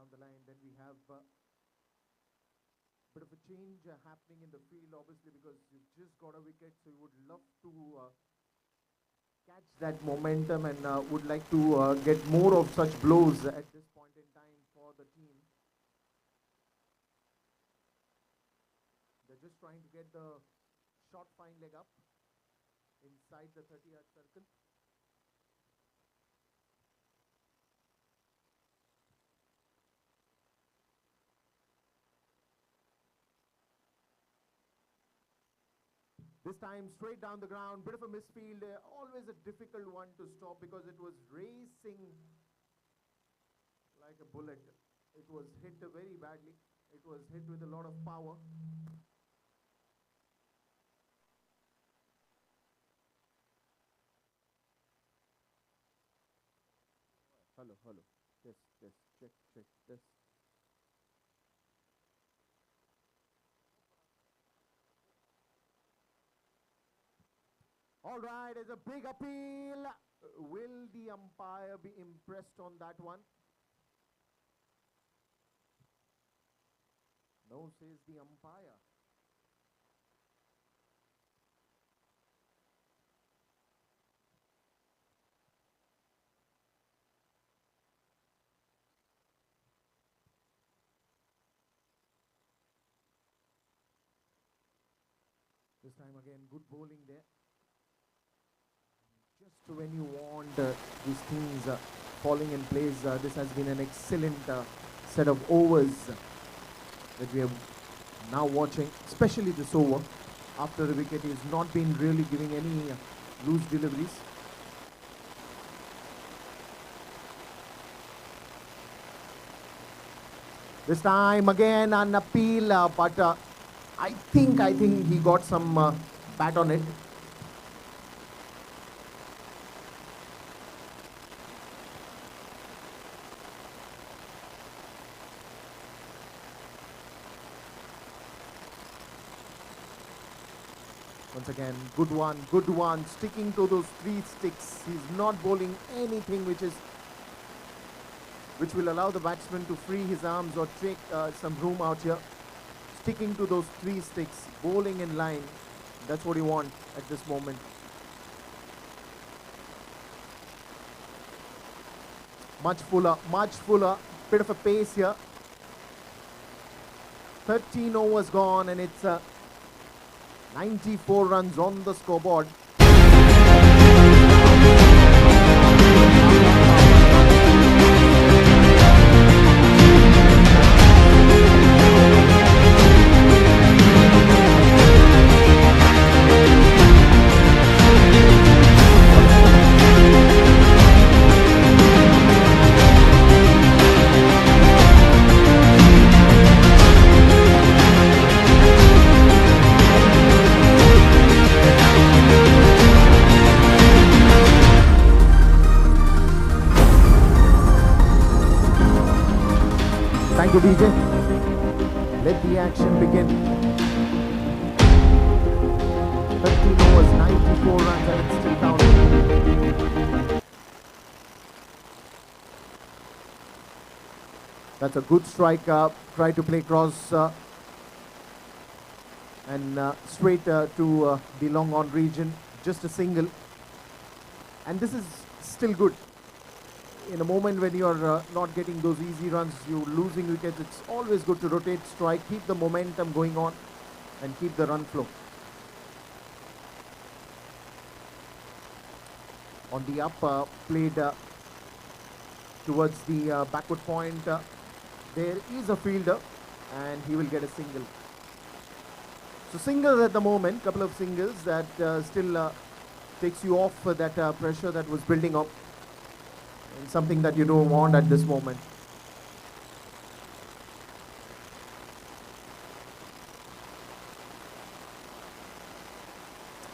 down the line. Then we have bit of a change happening in the field, obviously, because you've just got a wicket, so you would love to catch that momentum and would like to get more of such blows at this point in time for the team. They're just trying to get the short fine leg up inside the 30-yard circle. This time straight down the ground, bit of a misfield, always a difficult one to stop because it was racing like a bullet. It was hit very badly. It was hit with a lot of power. Hello, hello. Test, check, test. All right, it's a big appeal. Will the umpire be impressed on that one? No, says the umpire. This time again, good bowling there. Just when you want these things falling in place, this has been an excellent set of overs that we are now watching, especially this over. After the wicket, he has not been really giving any loose deliveries. This time again an appeal, but I think he got some bat on it. Once again, good one, sticking to those 3 sticks. He's not bowling anything which will allow the batsman to free his arms or take some room out here. Sticking to those 3 sticks, bowling in line. That's what you want at this moment. Much fuller, bit of a pace here. 13 overs gone and it's 94 runs on the scoreboard. Thank you, DJ. Let the action begin. 13 overs, 94 runs, and it's still counting. That's a good strike. Try to play cross and straight to the long on region. Just a single. And this is still good. In a moment when you're not getting those easy runs, you're losing wickets, it's always good to rotate, strike, keep the momentum going on and keep the run flow. On the up, played towards the backward point, there is a fielder and he will get a single. So singles at the moment, couple of singles that still takes you off that pressure that was building up. And something that you don't want at this moment.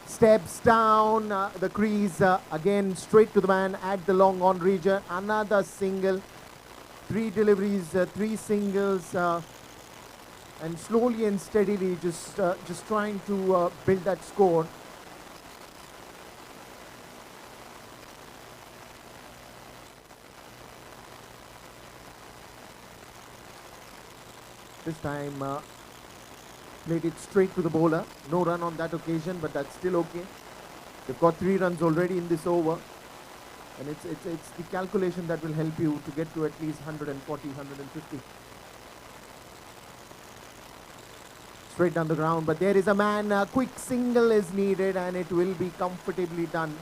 Steps down the crease, again straight to the man at the long on region. Another single, 3 deliveries, 3 singles, and slowly and steadily just trying to build that score. This time played it straight to the bowler. No run on that occasion, but that's still okay. They've got 3 runs already in this over. And it's the calculation that will help you to get to at least 140, 150. Straight down the ground, but there is a man. A quick single is needed and it will be comfortably done.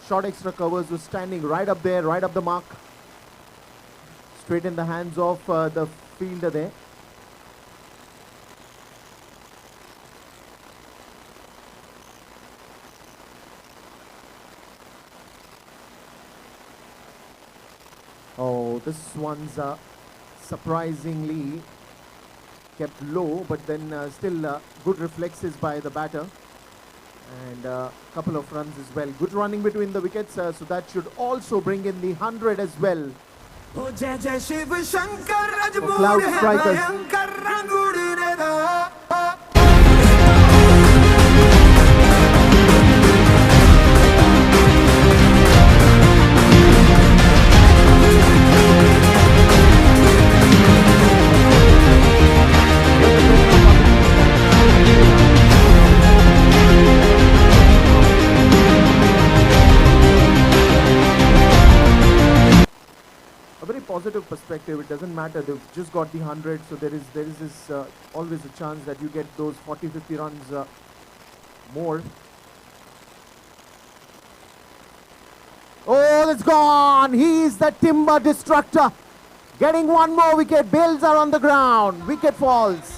Short extra covers was standing right up there, right up the mark. Straight in the hands of the fielder there. Oh, this one's surprisingly kept low, but then still good reflexes by the batter. And a couple of runs as well. Good running between the wickets, so that should also bring in the 100 as well. For Cloud Strikers. Positive perspective, it doesn't matter, they've just got the 100, so there is this always a chance that you get those 40-50 runs more. Oh, it's gone! He's the timber destructor, getting one more wicket. Bails are on the ground, wicket falls.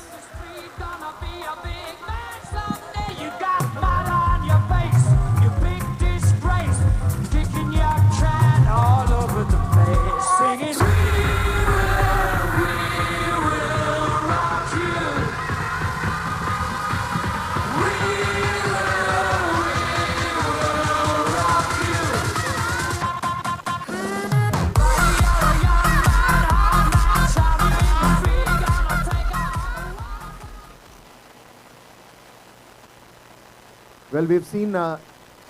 Well, we've seen Rohit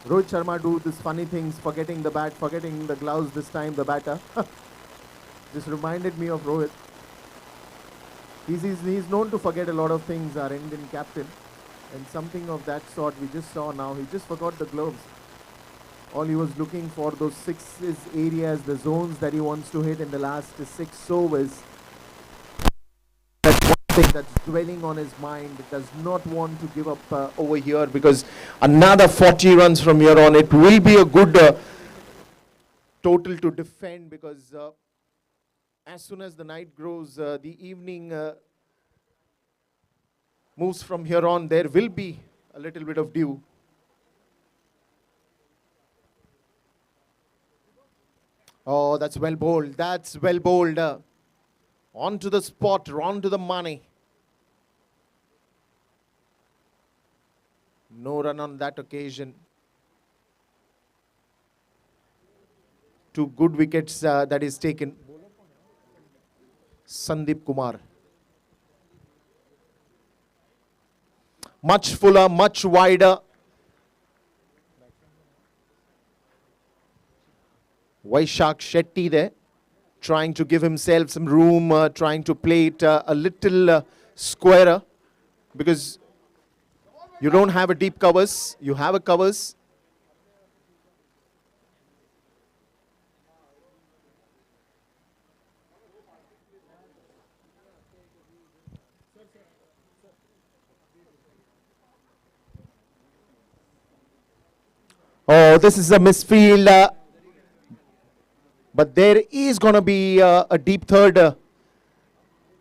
Sharma do these funny things, forgetting the bat, forgetting the gloves this time, the batter. Just reminded me of Rohit. He's known to forget a lot of things, our Indian captain. And something of that sort we just saw now. He just forgot the gloves. All he was looking for, those 6 areas, the zones that he wants to hit in the last 6 overs. That's one thing that's dwelling on his mind. Does not want to give up over here, because another 40 runs from here on, it will be a good total to defend, because as soon as the night grows, the evening moves from here on, there will be a little bit of dew. Oh, that's well bowled. That's well bowled. On to the spot, on to the money. No run on that occasion. 2 good wickets that is taken. Sandeep Kumar. Much fuller, much wider. Vaishak Shetty there, trying to give himself some room, trying to play it a little squarer, because you don't have a deep covers, you have a covers. Oh, this is a misfield. But there is going to be a deep third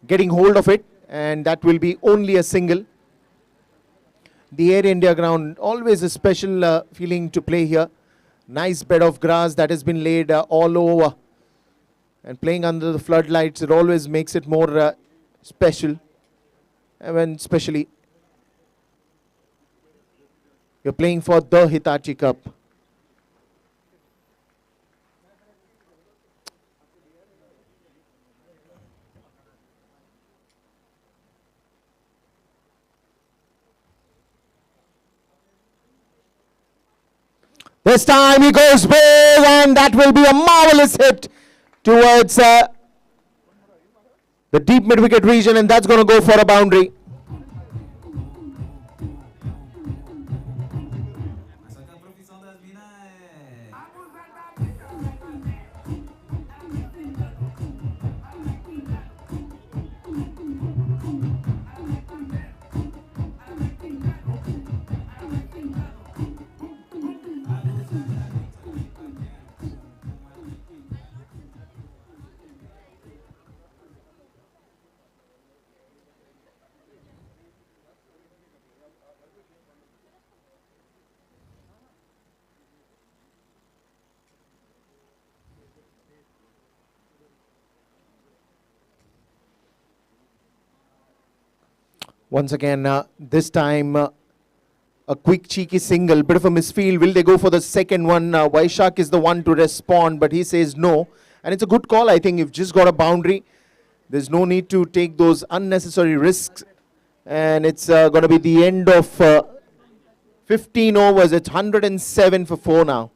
getting hold of it, and that will be only a single. The Air India ground, always a special feeling to play here. Nice bed of grass that has been laid all over. And playing under the floodlights, it always makes it more special. And when especially you're playing for the Hitachi Cup. This time he goes big, and that will be a marvelous hit towards the deep mid-wicket region, and that's going to go for a boundary. Once again, this time a quick cheeky single, bit of a misfield. Will they go for the second one? Vaishak is the one to respond, but he says no. And it's a good call, I think. You've just got a boundary. There's no need to take those unnecessary risks. And it's going to be the end of 15 overs. It's 107 for 4 now.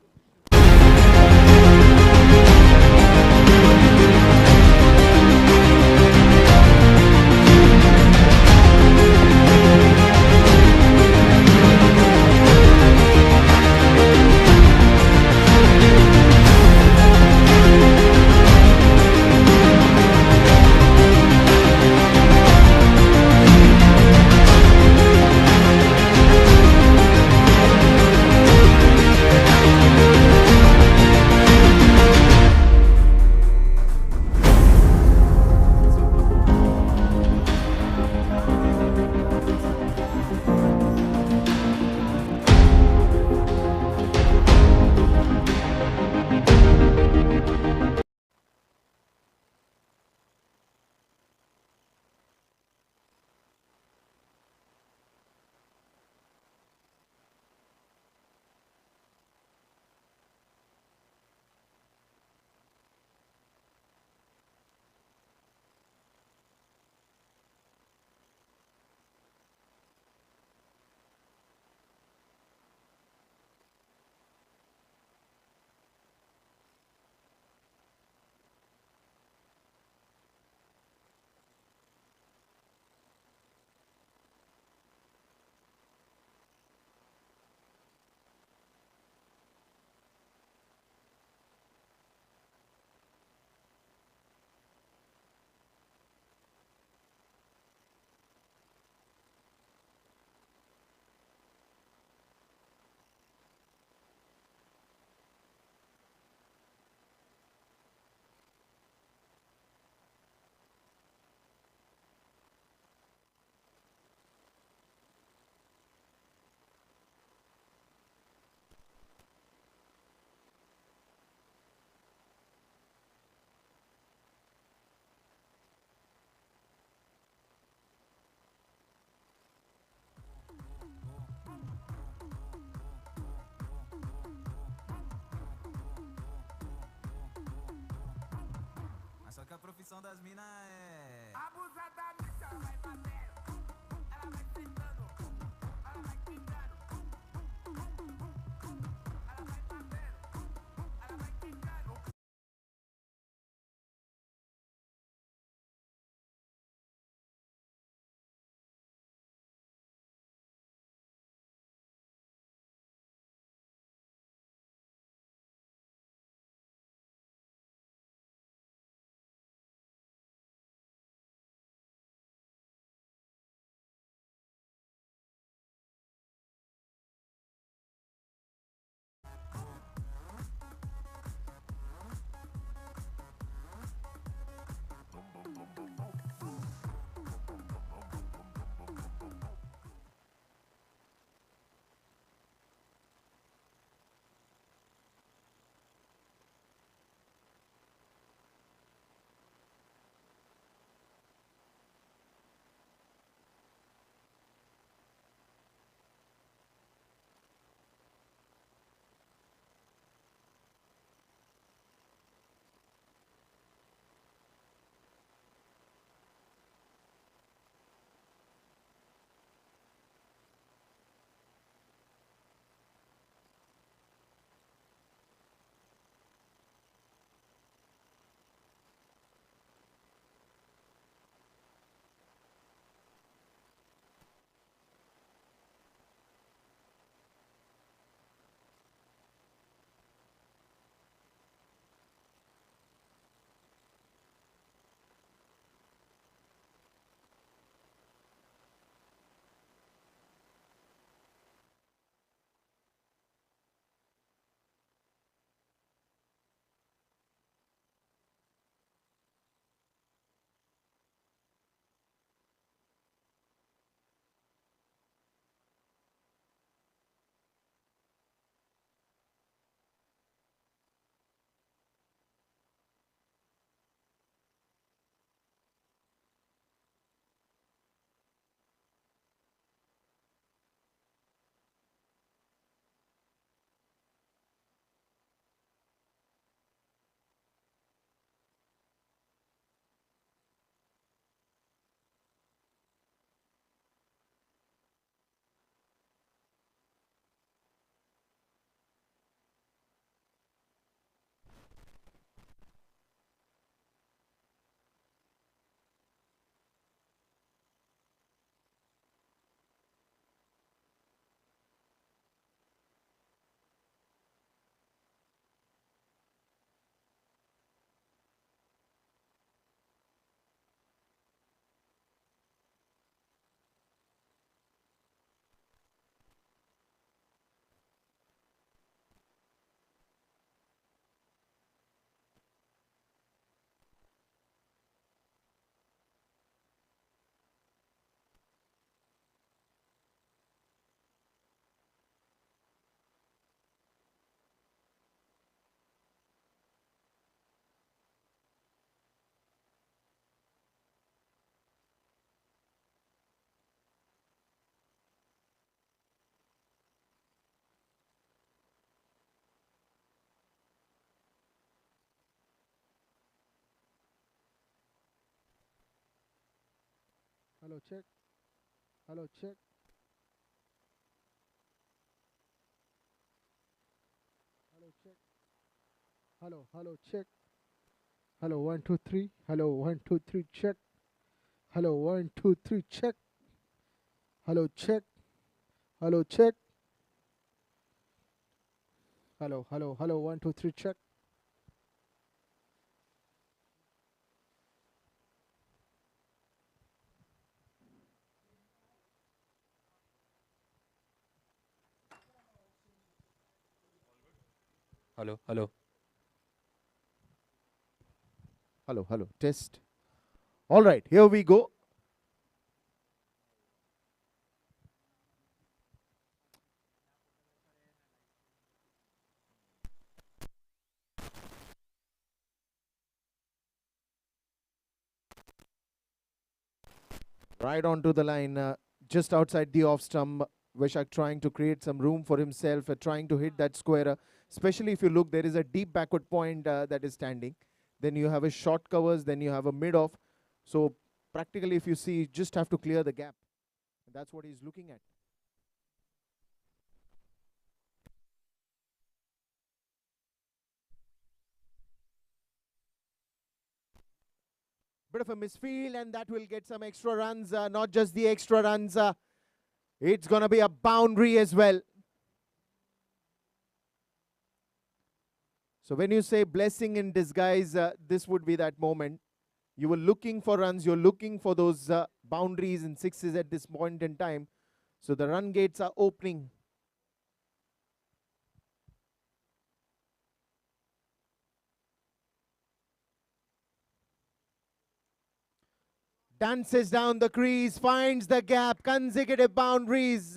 profissão das minas é abusadamente, ela vai batendo, ela vai fritando, ela vai quicando, ela vai batendo, ela vai quicando. Hello, check. Hello, check. Hello, check. Hello, check. Hello, 1 2 3. Hello, 1 2 3, check. Hello, 1 2 3, check. Hello, check. Hello, check. Hello, 1 2 3, check. Hello, hello. Hello, hello. Test. All right, here we go. Right onto the line, just outside the off stump. Vishak trying to create some room for himself, trying to hit that square. Especially if you look, there is a deep backward point that is standing. Then you have a short covers, then you have a mid off. So practically, if you see, you just have to clear the gap. That's what he's looking at. Bit of a misfield, and that will get some extra runs. Not just the extra runs, it's going to be a boundary as well. So when you say blessing in disguise, this would be that moment. You were looking for runs, you're looking for those boundaries and sixes at this point in time. So the run gates are opening. Dances down the crease, finds the gap, consecutive boundaries.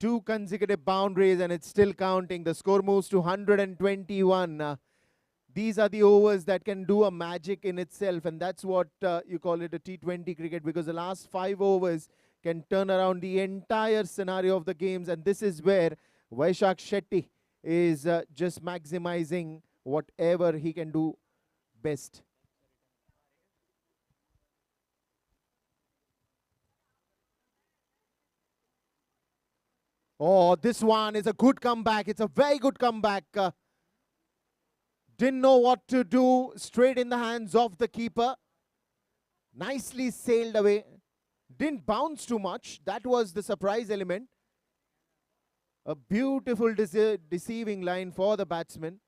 Two consecutive boundaries, and it's still counting. The score moves to 121. These are the overs that can do a magic in itself, and that's what you call it a T20 cricket, because the last 5 overs can turn around the entire scenario of the games, and this is where Vaishak Shetty is just maximizing whatever he can do best. Oh, this one is a good comeback. It's a very good comeback. Didn't know what to do. Straight in the hands of the keeper. Nicely sailed away. Didn't bounce too much. That was the surprise element. A beautiful deceiving line for the batsman.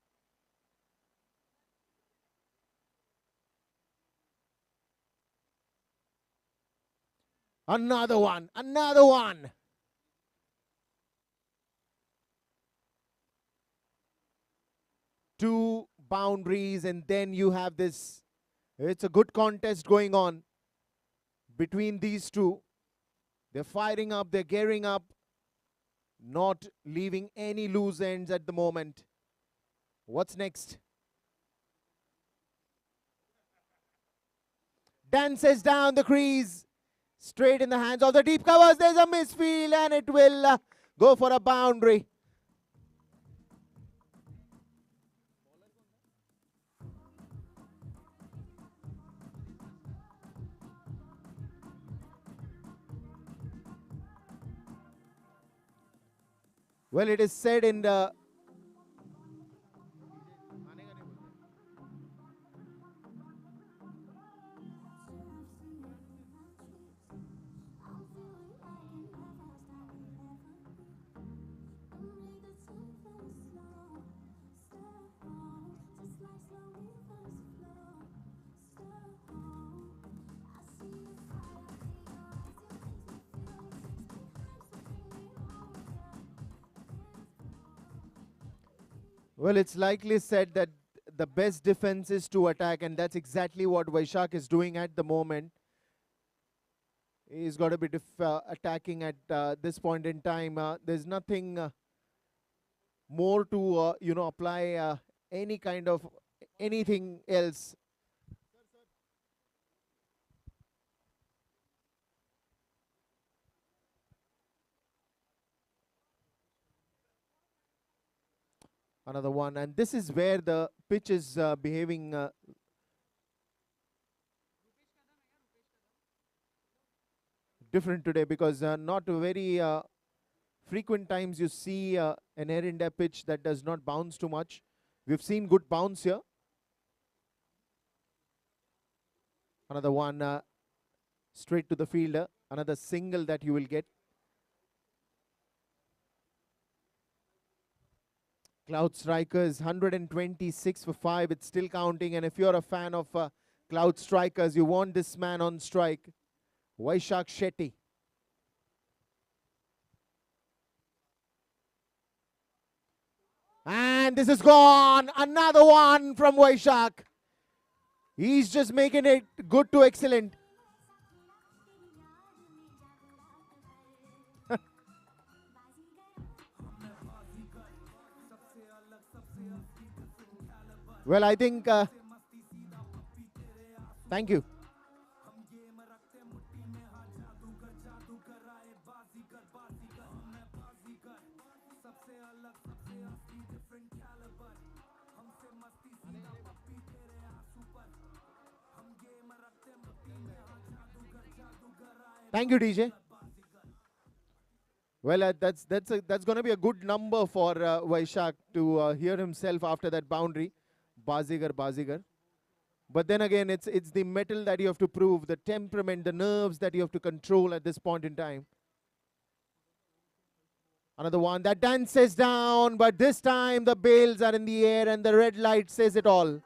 Another one. Another one. Two boundaries, and then you have this. It's a good contest going on between these two. They're firing up, they're gearing up, not leaving any loose ends at the moment. What's next? Dances down the crease, straight in the hands of the deep covers. There's a misfield, and it will go for a boundary. Well, it is said in the Well, it's likely said that the best defense is to attack, and that's exactly what Vaishak is doing at the moment. He's got to be attacking at this point in time. There's nothing more to apply any kind of anything else. Another one, and this is where the pitch is behaving different today, because not very frequent times you see an air India pitch that does not bounce too much. We've seen good bounce here. Another one straight to the fielder. Another single that you will get. Cloud Strikers 126 for 5. It's still counting, and if you're a fan of Cloud Strikers, you want this man on strike, Vaishak Shetty. And this is gone. Another one from Vaishak. He's just making it good to excellent. Well, I think, thank you. Thank you, DJ. Well, that's going to be a good number for Vaishak to hear himself after that boundary. Bazigar, Bazigar. But then again, it's the metal that you have to prove, the temperament, the nerves that you have to control at this point in time. Another one that dances down, but this time the bails are in the air and the red light says it all.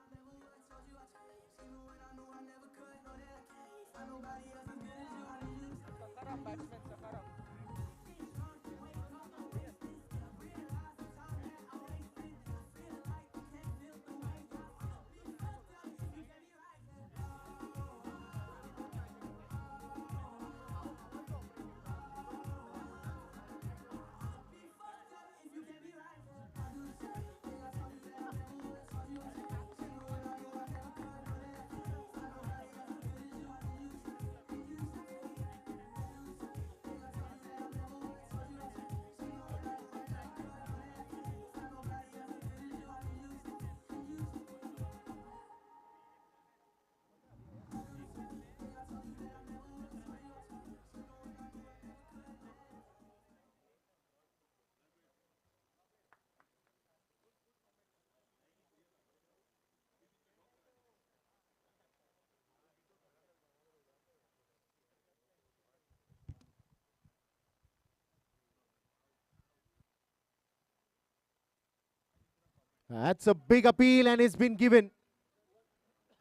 That's a big appeal and it's been given.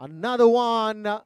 Another one.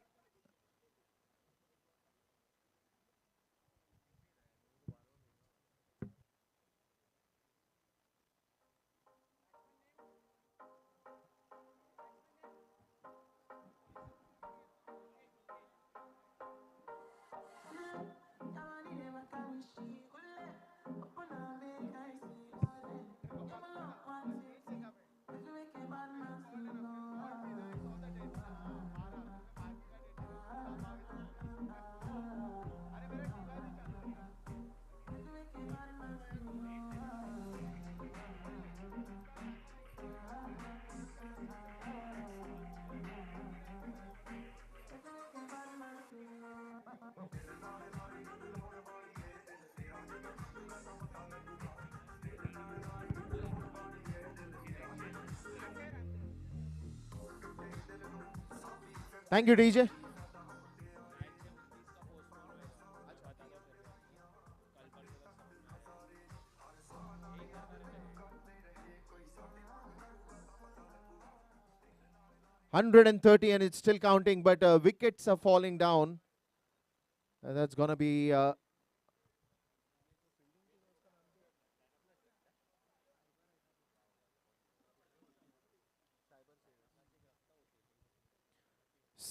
Thank you, DJ. $130 and it's still counting, but wickets are falling down. That's going to be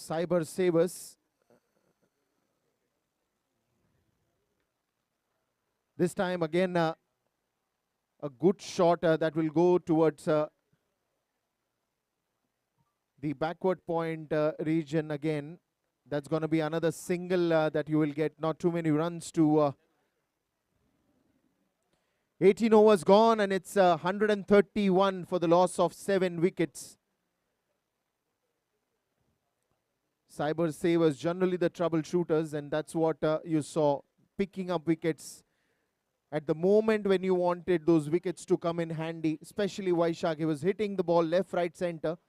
Cyber Savers. This time again a good shot that will go towards the backward point region again. That's going to be another single that you will get. Not too many runs to 18 overs gone, and it's 131 for the loss of 7 wickets. Cyber Savers, generally the troubleshooters, and that's what you saw, picking up wickets at the moment when you wanted those wickets to come in handy, especially Vaishak. He was hitting the ball left, right, center.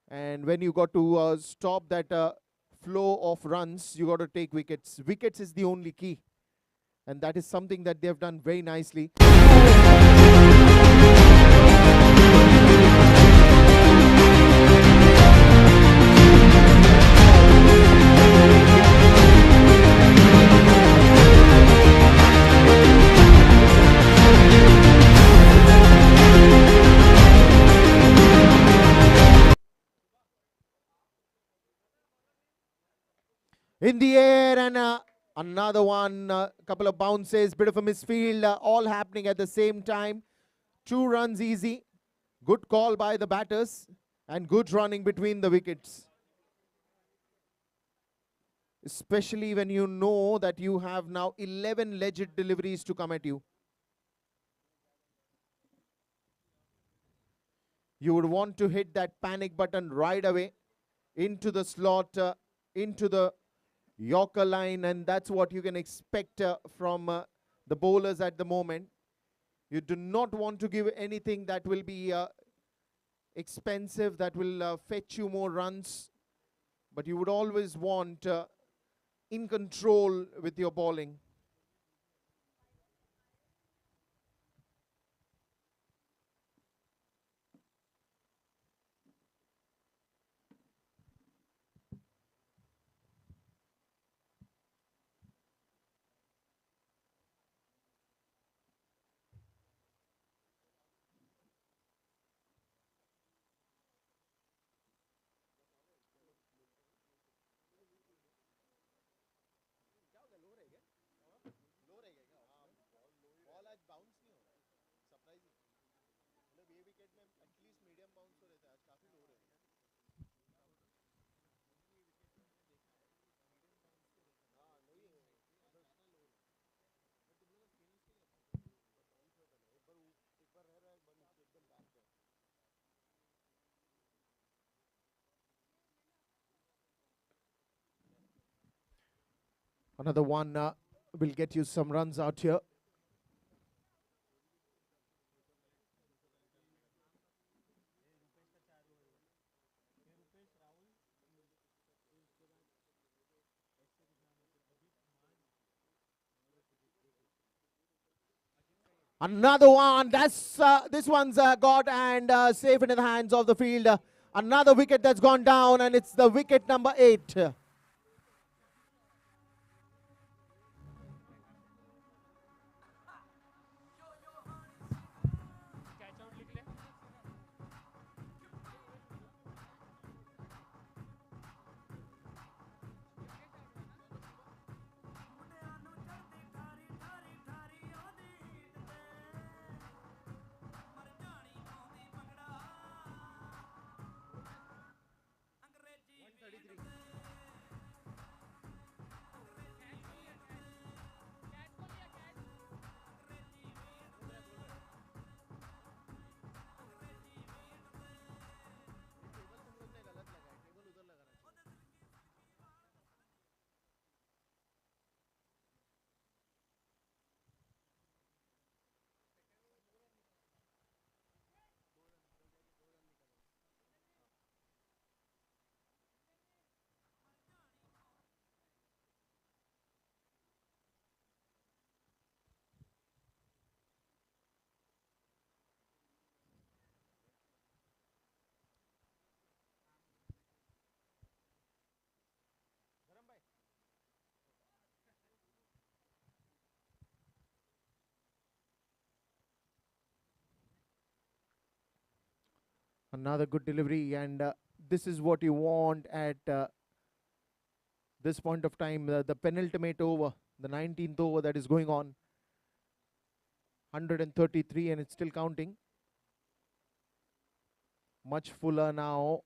And when you got to stop that flow of runs, you got to take wickets. Wickets is the only key. And that is something that they have done very nicely. In the air, and another one, couple of bounces, bit of a misfield, all happening at the same time. 2 runs easy. Good call by the batters and good running between the wickets. Especially when you know that you have now 11 legit deliveries to come at you. You would want to hit that panic button right away into the slot, into the Yorker line, and that's what you can expect from the bowlers at the moment. You do not want to give anything that will be expensive, that will fetch you more runs, but you would always want in control with your bowling. Another one will get you some runs out here. Another one. That's this one's got and safe into the hands of the field. Another wicket that's gone down, and it's the wicket number 8. Another good delivery, and this is what you want at this point of time. The penultimate over, the 19th over that is going on. 133 and it's still counting. Much fuller now,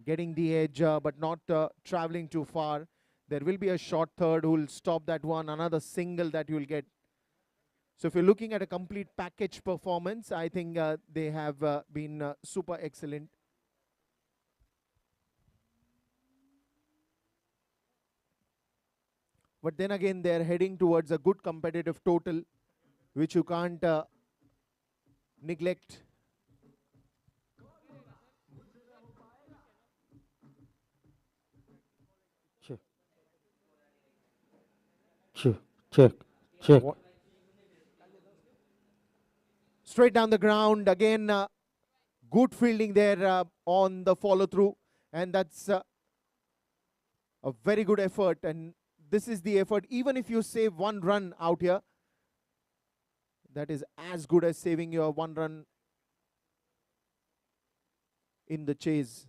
getting the edge, but not traveling too far. There will be a short third who will stop that one. Another single that you will get. So if you're looking at a complete package performance, I think they have been super excellent. But then again, they're heading towards a good competitive total, which you can't neglect. Check. Check. Check. Check. Straight down the ground again. Good fielding there on the follow through, and that's a very good effort. And this is the effort. Even if you save one run out here, that is as good as saving your one run in the chase.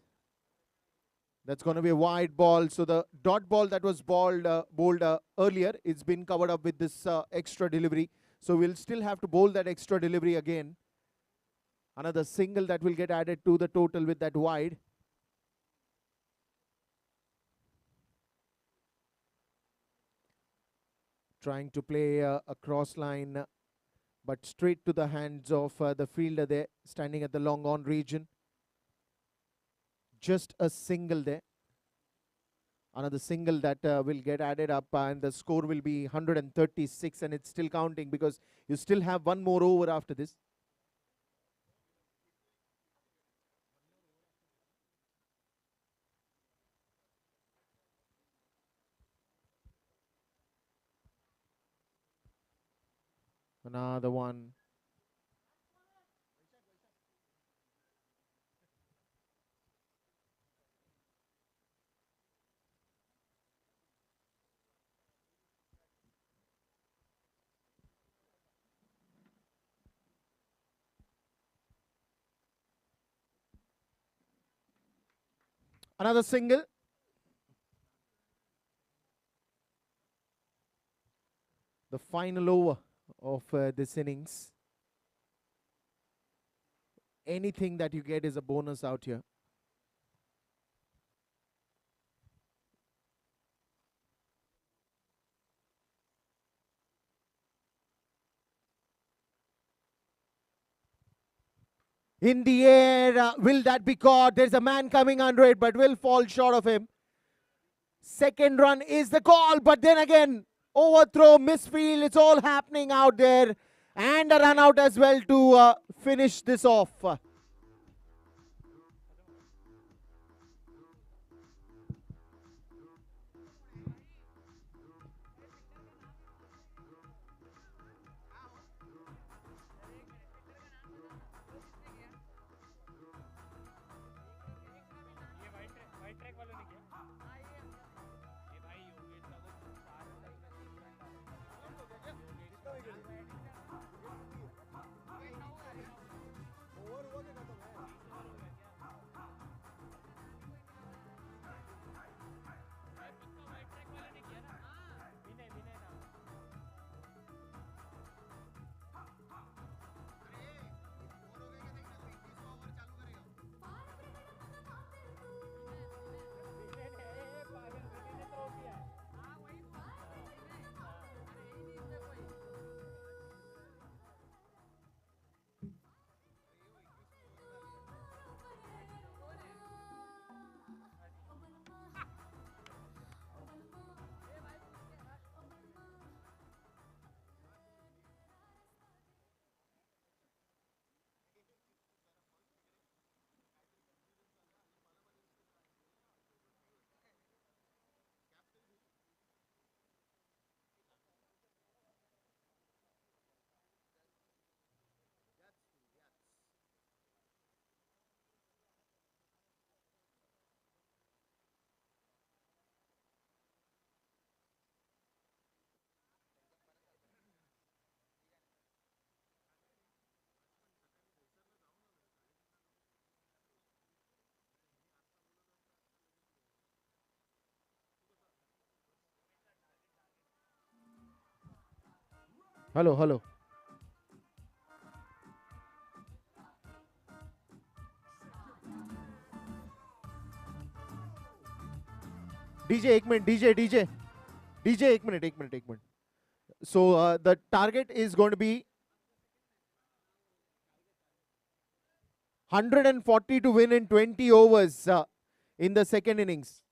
That's going to be a wide ball. So the dot ball that was bowled earlier, it's been covered up with this extra delivery. So we'll still have to bowl that extra delivery again. Another single that will get added to the total with that wide. Trying to play a cross line, but straight to the hands of the fielder there, standing at the long on region. Just a single there. Another single that will get added up, and the score will be 136, and it's still counting because you still have one more over after this. Another one. Another single. The final over of this innings. Anything that you get is a bonus out here. In the air, will that be caught? There's a man coming under it, but will fall short of him. Second run is the call, but then again, overthrow, misfield, it's all happening out there. And a run out as well to finish this off. Hello, hello. DJ, एक minute. DJ, एक minute. So the target is going to be 140 to win in 20 overs in the second innings.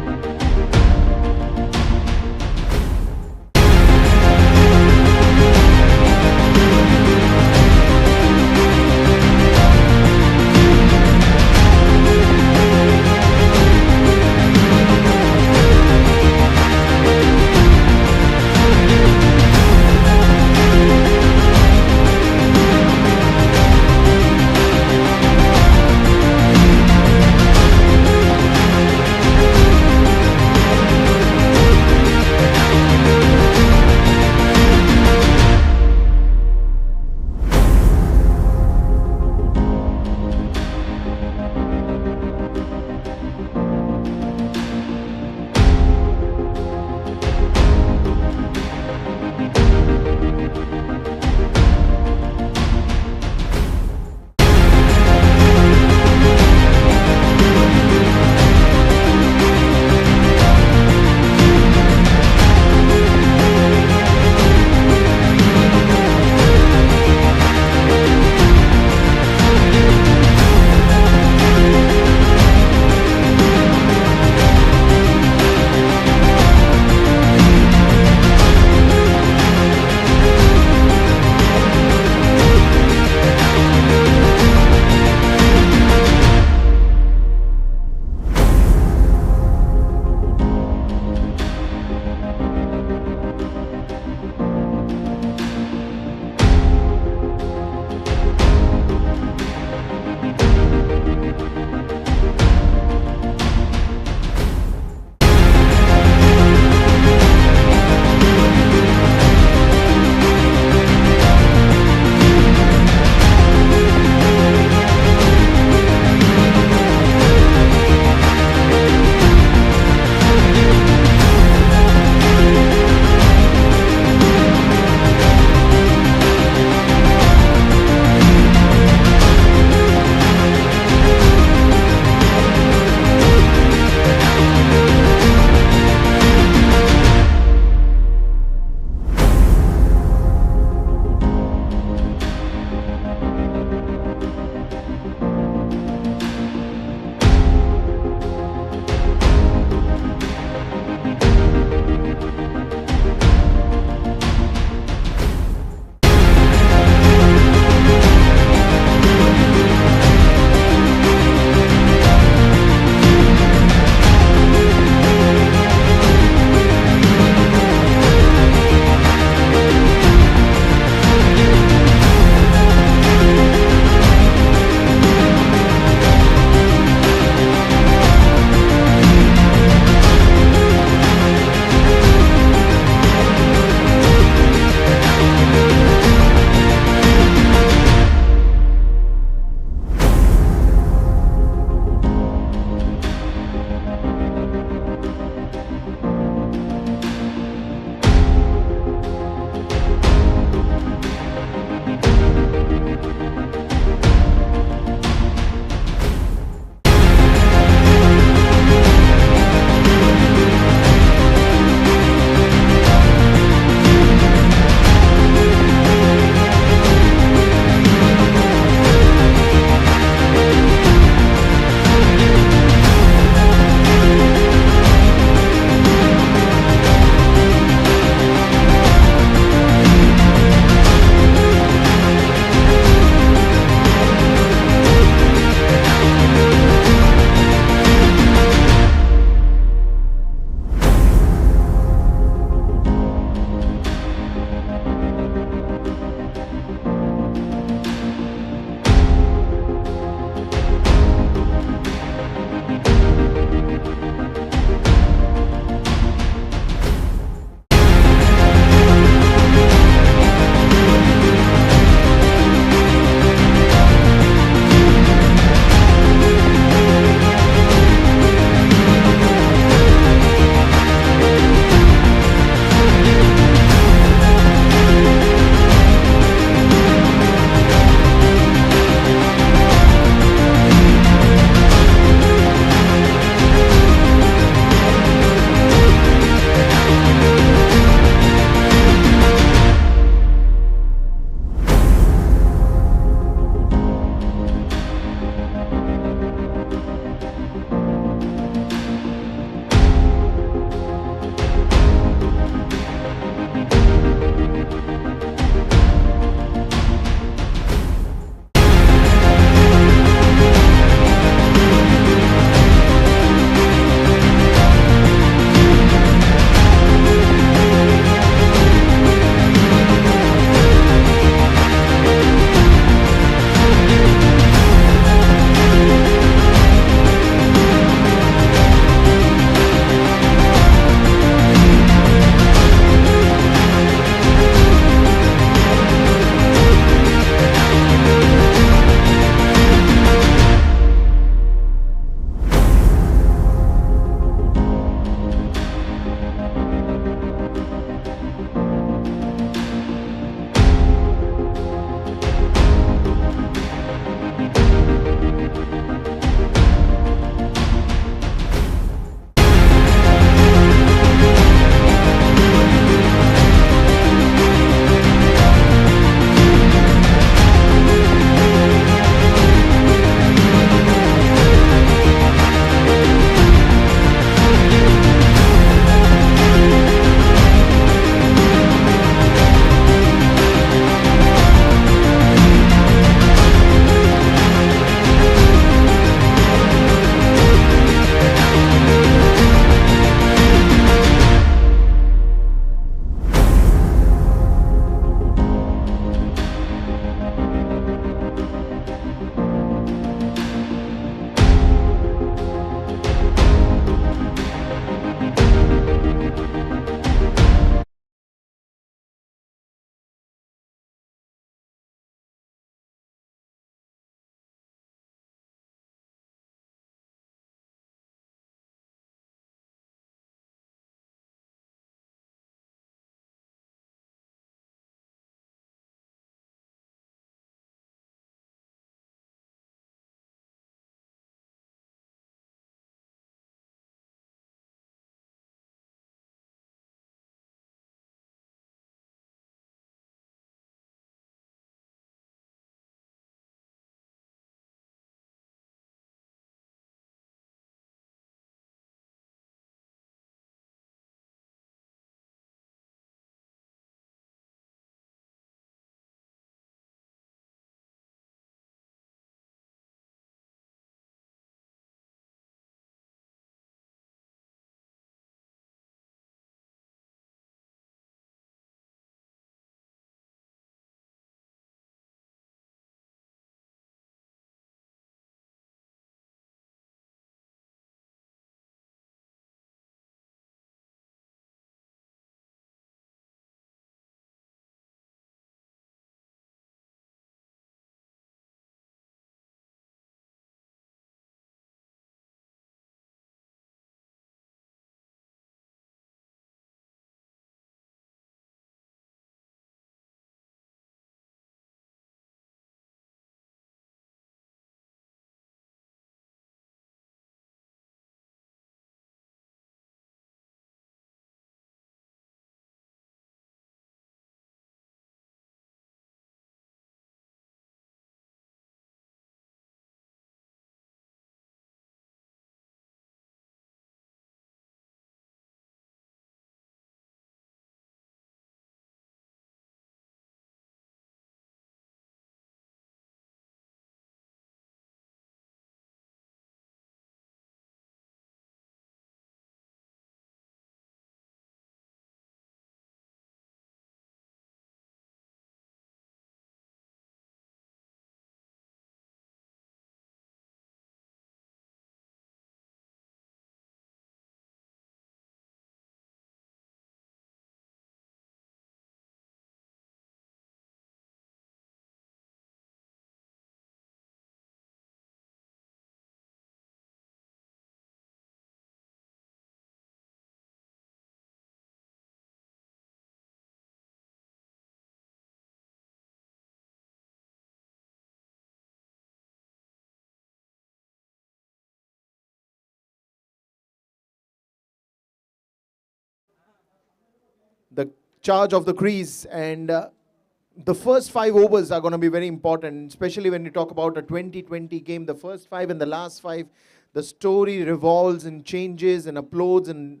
the charge of the crease, and the first 5 overs are going to be very important, especially when you talk about a 2020 game. The first 5 and the last 5, the story revolves and changes and uploads, and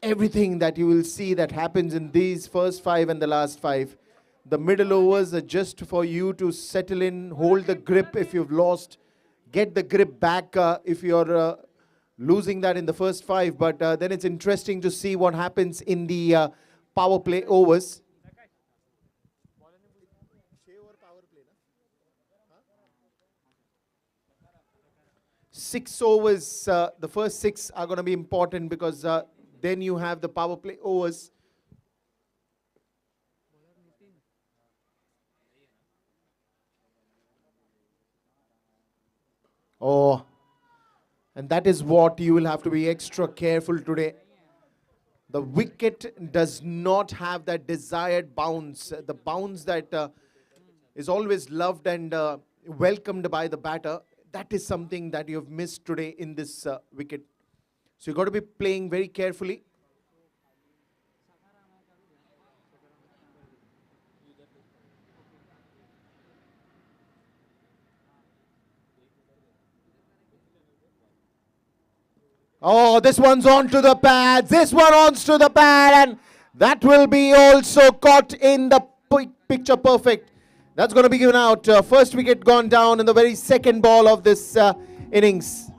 everything that you will see that happens in these first 5 and the last 5. The middle overs are just for you to settle in, hold the grip if you've lost, get the grip back if you're losing that in the first 5. But then it's interesting to see what happens in the power play overs. 6 overs, the first 6 are going to be important, because then you have the power play overs. Oh, and that is what you will have to be extra careful today. The wicket does not have that desired bounce, the bounce that is always loved and welcomed by the batter. That is something that you have missed today in this wicket. So you've got to be playing very carefully. Oh, this one's on to the pad. This one on to the pad, and that will be also caught in the picture perfect. That's going to be given out. First wicket gone down in the very second ball of this innings.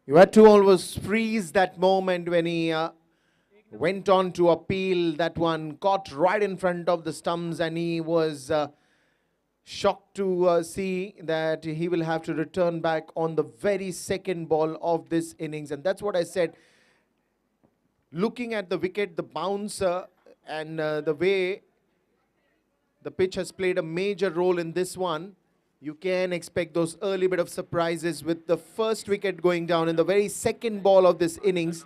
You had to always freeze that moment when he went on to appeal that one, caught right in front of the stumps, and he was shocked to see that he will have to return back on the very second ball of this innings. And that's what I said. Looking at the wicket, the bounce, and the way the pitch has played a major role in this one, you can expect those early bit of surprises with the first wicket going down in the very second ball of this innings.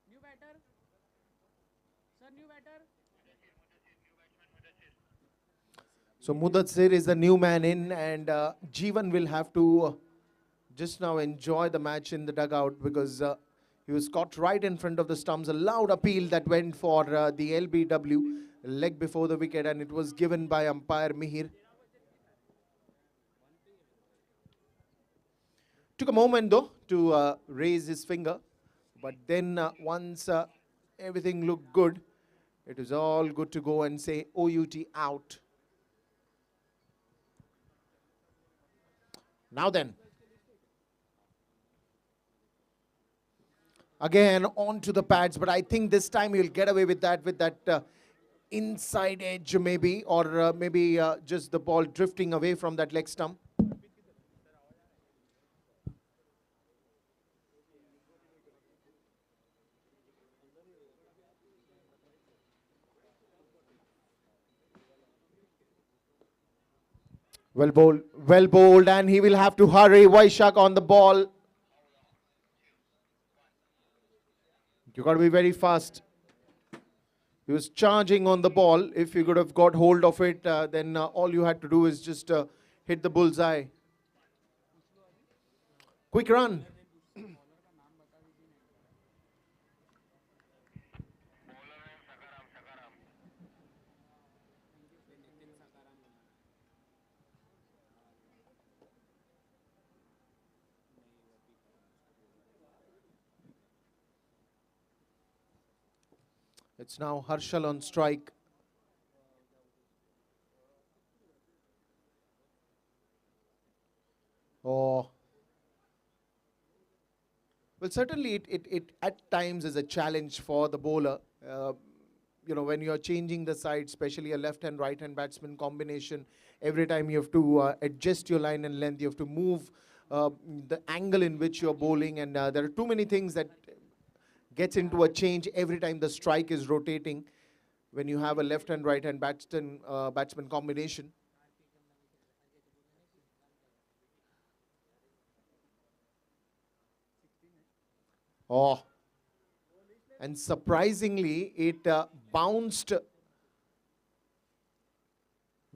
New batter. Sir, new batter. So Mudassir is the new man in, and Jeevan will have to just now enjoy the match in the dugout, because he was caught right in front of the stumps. A loud appeal that went for the LBW, leg before the wicket, and it was given by umpire Mihir. Took a moment though to raise his finger, but then once everything looked good, it was all good to go and say OUT out. Now then, again onto the pads, but I think this time he'll get away with that inside edge maybe, or maybe just the ball drifting away from that leg stump. Well bowled, and he will have to hurry. Vaishak on the ball. You got to be very fast. He was charging on the ball. If you could have got hold of it, then all you had to do is just hit the bullseye. Quick run. It's now Harshal on strike. Oh, Well, certainly it at times is a challenge for the bowler. When you're changing the side, especially a left and right hand batsman combination, every time you have to adjust your line and length, you have to move uh, the angle in which you're bowling, and there are too many things that gets into a change every time the strike is rotating when you have a left and right hand batsman combination. Oh, and surprisingly, it bounced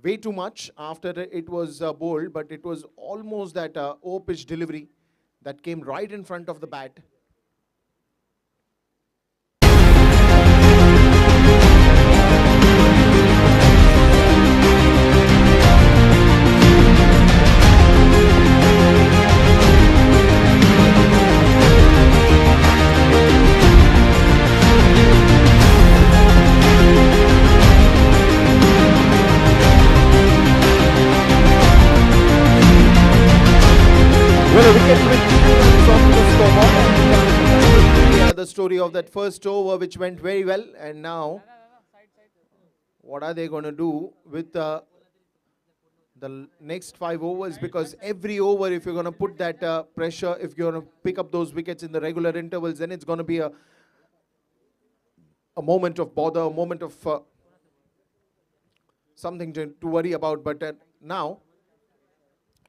way too much after it was bowled, but it was almost that pitch delivery that came right in front of the bat. Well, a wicket with 2 runs on the scoreboard. And the story of that first over, which went very well, and now what are they going to do with the next 5 overs? Because every over, if you're going to put that pressure, if you're going to pick up those wickets in the regular intervals, then it's going to be a moment of bother, a moment of something to worry about. But now,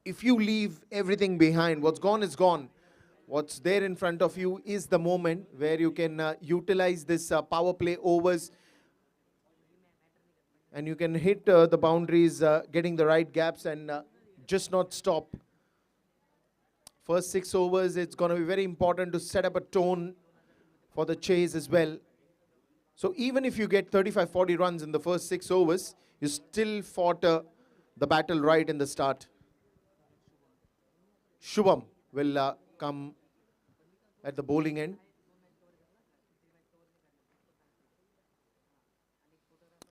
if you leave everything behind, what's gone is gone. What's there in front of you is the moment where you can utilize this power play overs, and you can hit the boundaries, getting the right gaps, and just not stop. First 6 overs, it's going to be very important to set up a tone for the chase as well. So even if you get 35-40 runs in the first 6 overs, you still fought the battle right in the start. Shubham will come at the bowling end.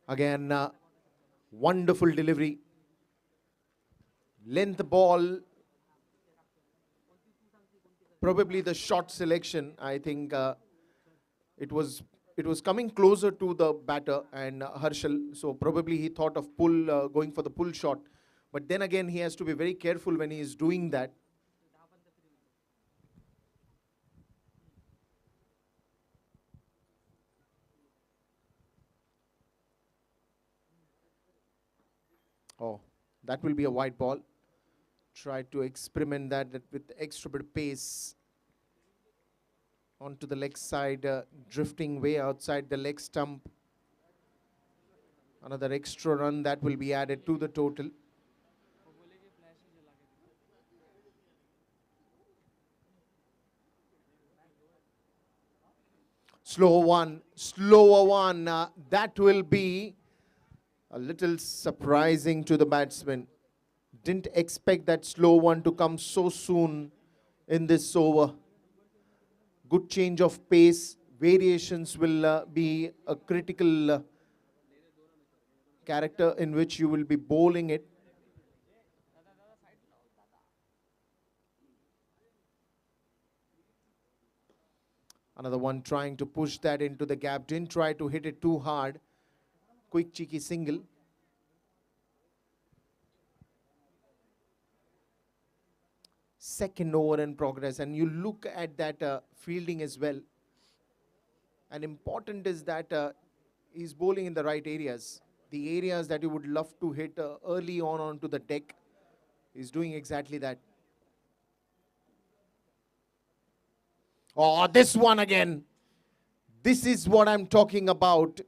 Again, wonderful delivery. Length ball. Probably the shot selection. I think it was coming closer to the batter and Harshal. So probably he thought of going for the pull shot. But then again, he has to be very careful when he is doing that. Oh, that will be a wide ball. Try to experiment that with extra bit of pace. Onto the leg side, drifting way outside the leg stump. Another extra run that will be added to the total. Slower one. That will be a little surprising to the batsman. Didn't expect that slow one to come so soon in this over. Good change of pace. Variations will be a critical character in which you will be bowling it. Another one trying to push that into the gap. Didn't try to hit it too hard. Quick cheeky single. Second over in progress, and you look at that fielding as well. And important is that he's bowling in the right areas. The areas that you would love to hit early on onto the deck. He's doing exactly that. Oh, this one again. This is what I'm talking about.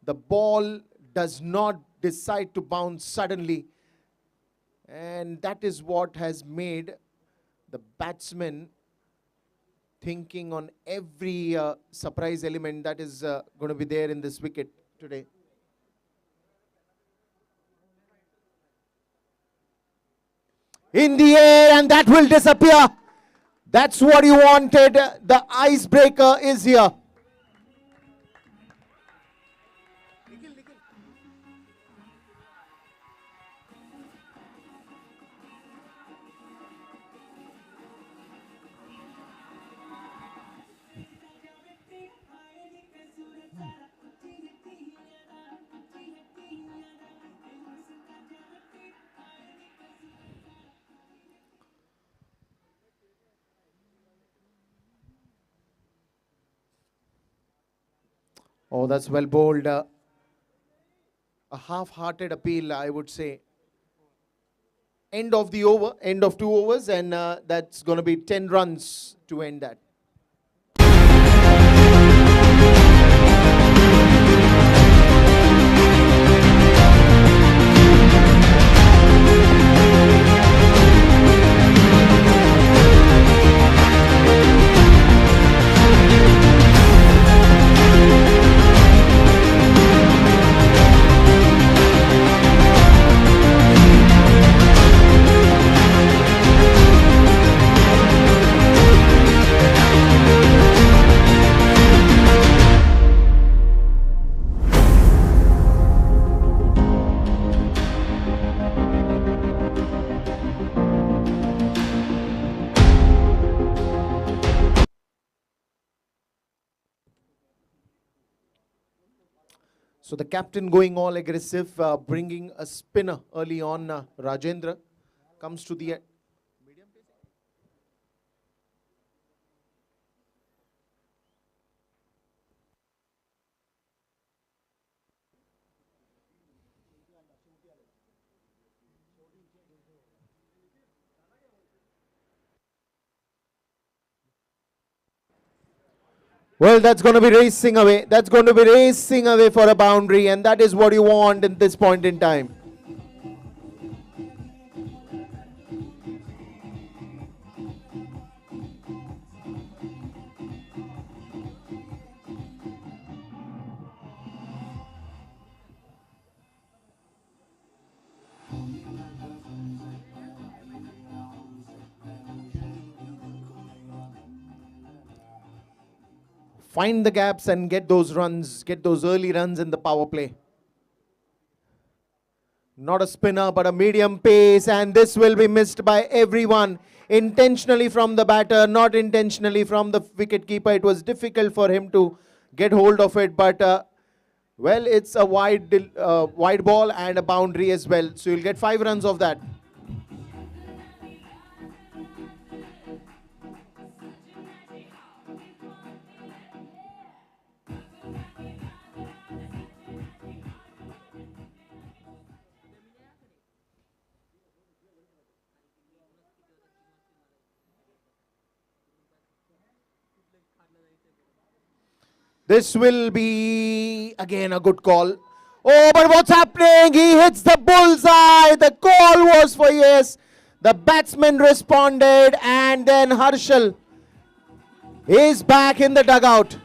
The ball does not decide to bounce suddenly. And that is what has made the batsman thinking on every surprise element that is going to be there in this wicket today. In the air, and that will disappear. That's what you wanted. The icebreaker is here. Oh, that's well bowled. A half-hearted appeal, I would say. End of the over, end of 2 overs, and that's going to be 10 runs to end that. So the captain going all aggressive, bringing a spinner early on. Rajendra comes to the well, that's going to be racing away. That's going to be racing away for a boundary, and that is what you want at this point in time. Find the gaps and get those runs, get those early runs in the power play. Not a spinner, but a medium pace, and this will be missed by everyone. Intentionally from the batter, not intentionally from the wicketkeeper. It was difficult for him to get hold of it, but well, it's a wide ball and a boundary as well. So you'll get 5 runs of that. This will be again a good call. Oh, but what's happening? He hits the bullseye. The call was for yes. The batsman responded, and then Harshal is back in the dugout.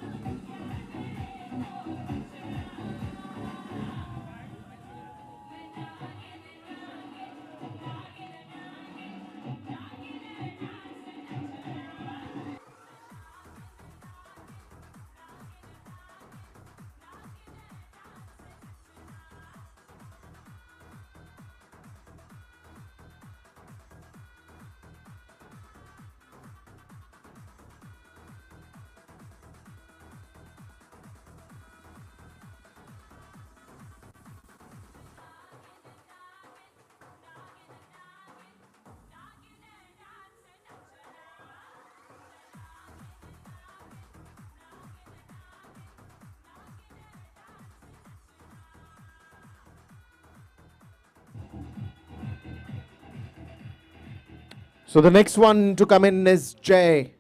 So the next one to come in is Jay.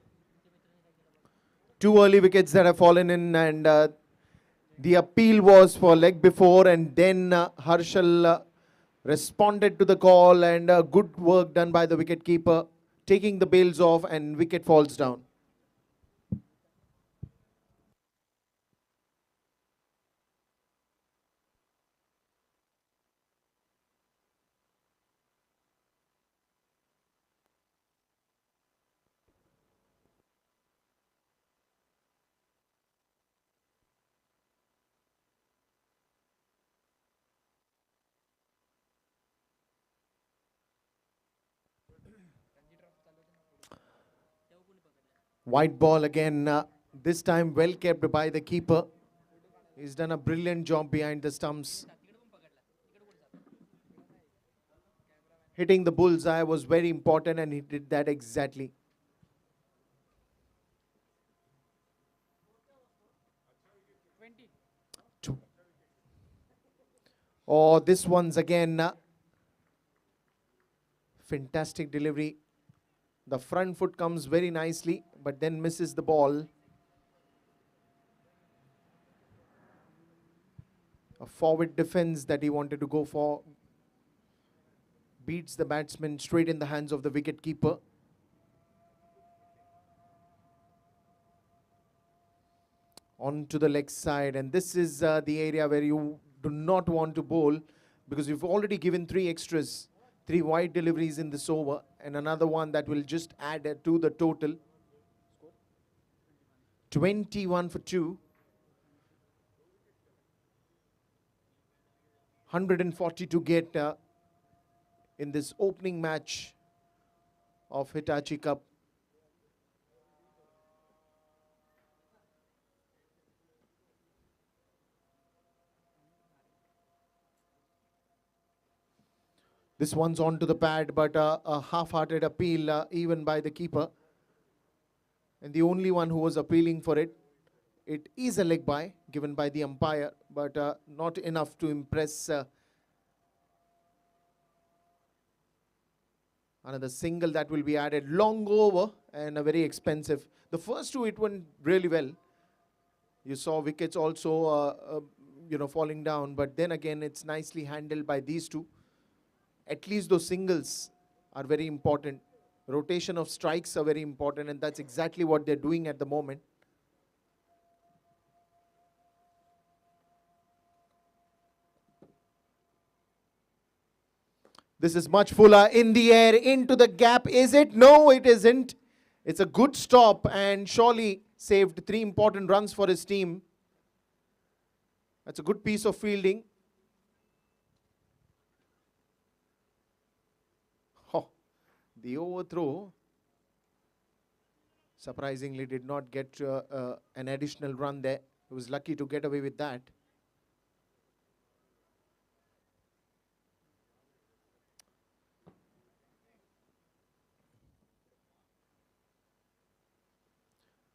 2 early wickets that have fallen in, and the appeal was for leg before, and then Harshal responded to the call, and good work done by the wicketkeeper, taking the bails off, and wicket falls down. White ball again, this time well kept by the keeper. He's done a brilliant job behind the stumps. Hitting the bullseye was very important, and he did that exactly. Oh, this one's again fantastic delivery. The front foot comes very nicely, but then misses the ball. A forward defense that he wanted to go for. Beats the batsman straight in the hands of the wicket keeper. On to the leg side, and this is the area where you do not want to bowl, because you've already given 3 extras, 3 wide deliveries in this over, and another one that will just add to the total. 21 for 2. 140 to get in this opening match of Hitachi Cup. This one's onto the pad, but a half-hearted appeal even by the keeper. And the only one who was appealing for it. It is a leg bye given by the umpire, but not enough to impress. Another single that will be added. Long over and a very expensive. The first 2, it went really well. You saw wickets also, falling down. But then again, it's nicely handled by these 2. At least those singles are very important. Rotation of strikes are very important, and that's exactly what they're doing at the moment. This is much fuller in the air, into the gap. Is it? No, it isn't. It's a good stop, and surely saved 3 important runs for his team. That's a good piece of fielding. Oh, the overthrow surprisingly did not get an additional run there. He was lucky to get away with that.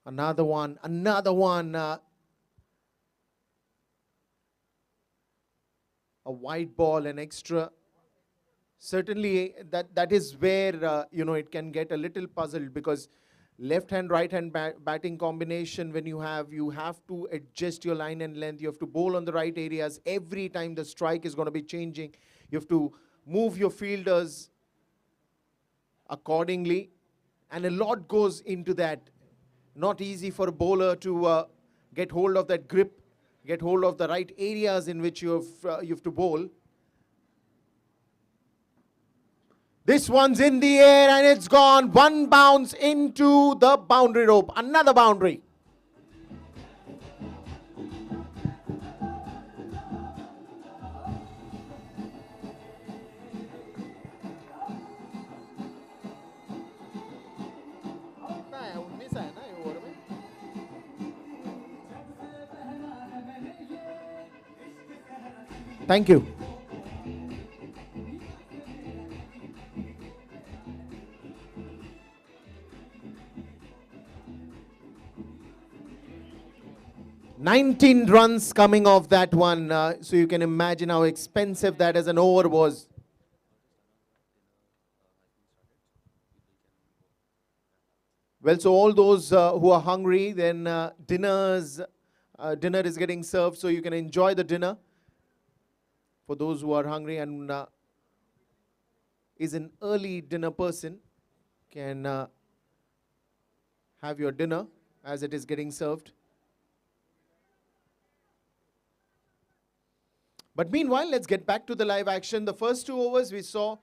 Another one. A wide ball, an extra. Certainly, that is where, it can get a little puzzled, because left hand, right hand batting combination, when you have to adjust your line and length. You have to bowl on the right areas. Every time the strike is going to be changing, you have to move your fielders accordingly. And a lot goes into that. Not easy for a bowler to get hold of that grip, get hold of the right areas in which you have to bowl. This one's in the air and it's gone. 1 bounce into the boundary rope. Another boundary. Thank you. "19 runs coming off that one." So you can imagine how expensive that as an over was. Well, so all those who are hungry, then dinner is getting served, so you can enjoy the dinner. For those who are hungry and is an early dinner person, can have your dinner as it is getting served. But meanwhile, let's get back to the live action. The first 2 overs, we saw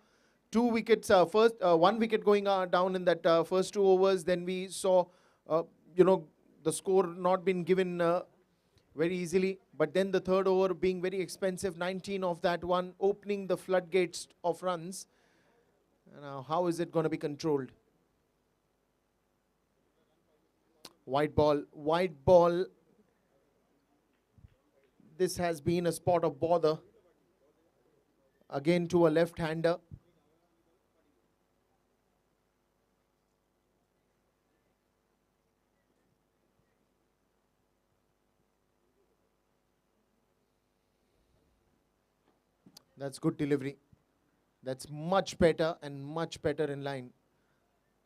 2 wickets, 1 wicket going down in that first 2 overs. Then we saw, the score not been given very easily. But then the third over being very expensive, 19 of that one, opening the floodgates of runs. Now, how is it going to be controlled? White ball. This has been a spot of bother. Again to a left-hander. That's good delivery. That's much better and much better in line.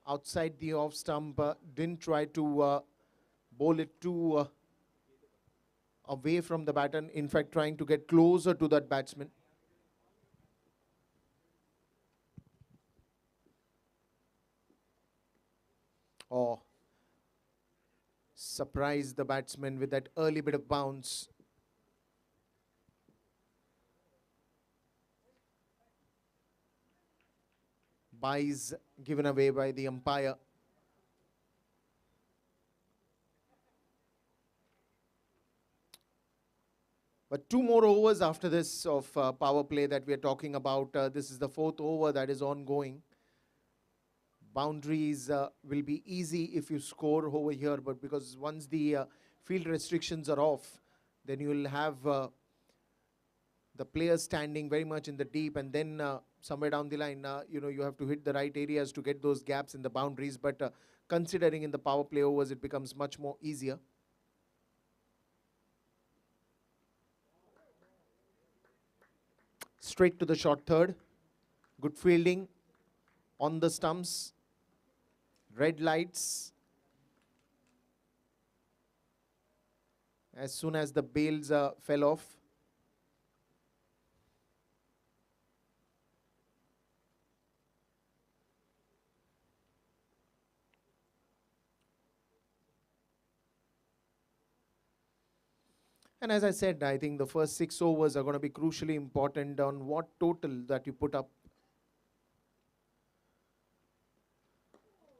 Outside the off stump, didn't try to bowl it too away from the batter. In fact, trying to get closer to that batsman. Oh, surprised the batsman with that early bit of bounce. Byes given away by the umpire. But 2 more overs after this of power play that we are talking about. This is the 4th over that is ongoing. Boundaries will be easy if you score over here, but because once the field restrictions are off, then you will have the players standing very much in the deep, and then somewhere down the line, you have to hit the right areas to get those gaps in the boundaries. But considering in the power play overs, it becomes much more easier. Straight to the short third. Good fielding on the stumps. Red lights. As soon as the bails fell off. And as I said, I think the first 6 overs are going to be crucially important on what total that you put up.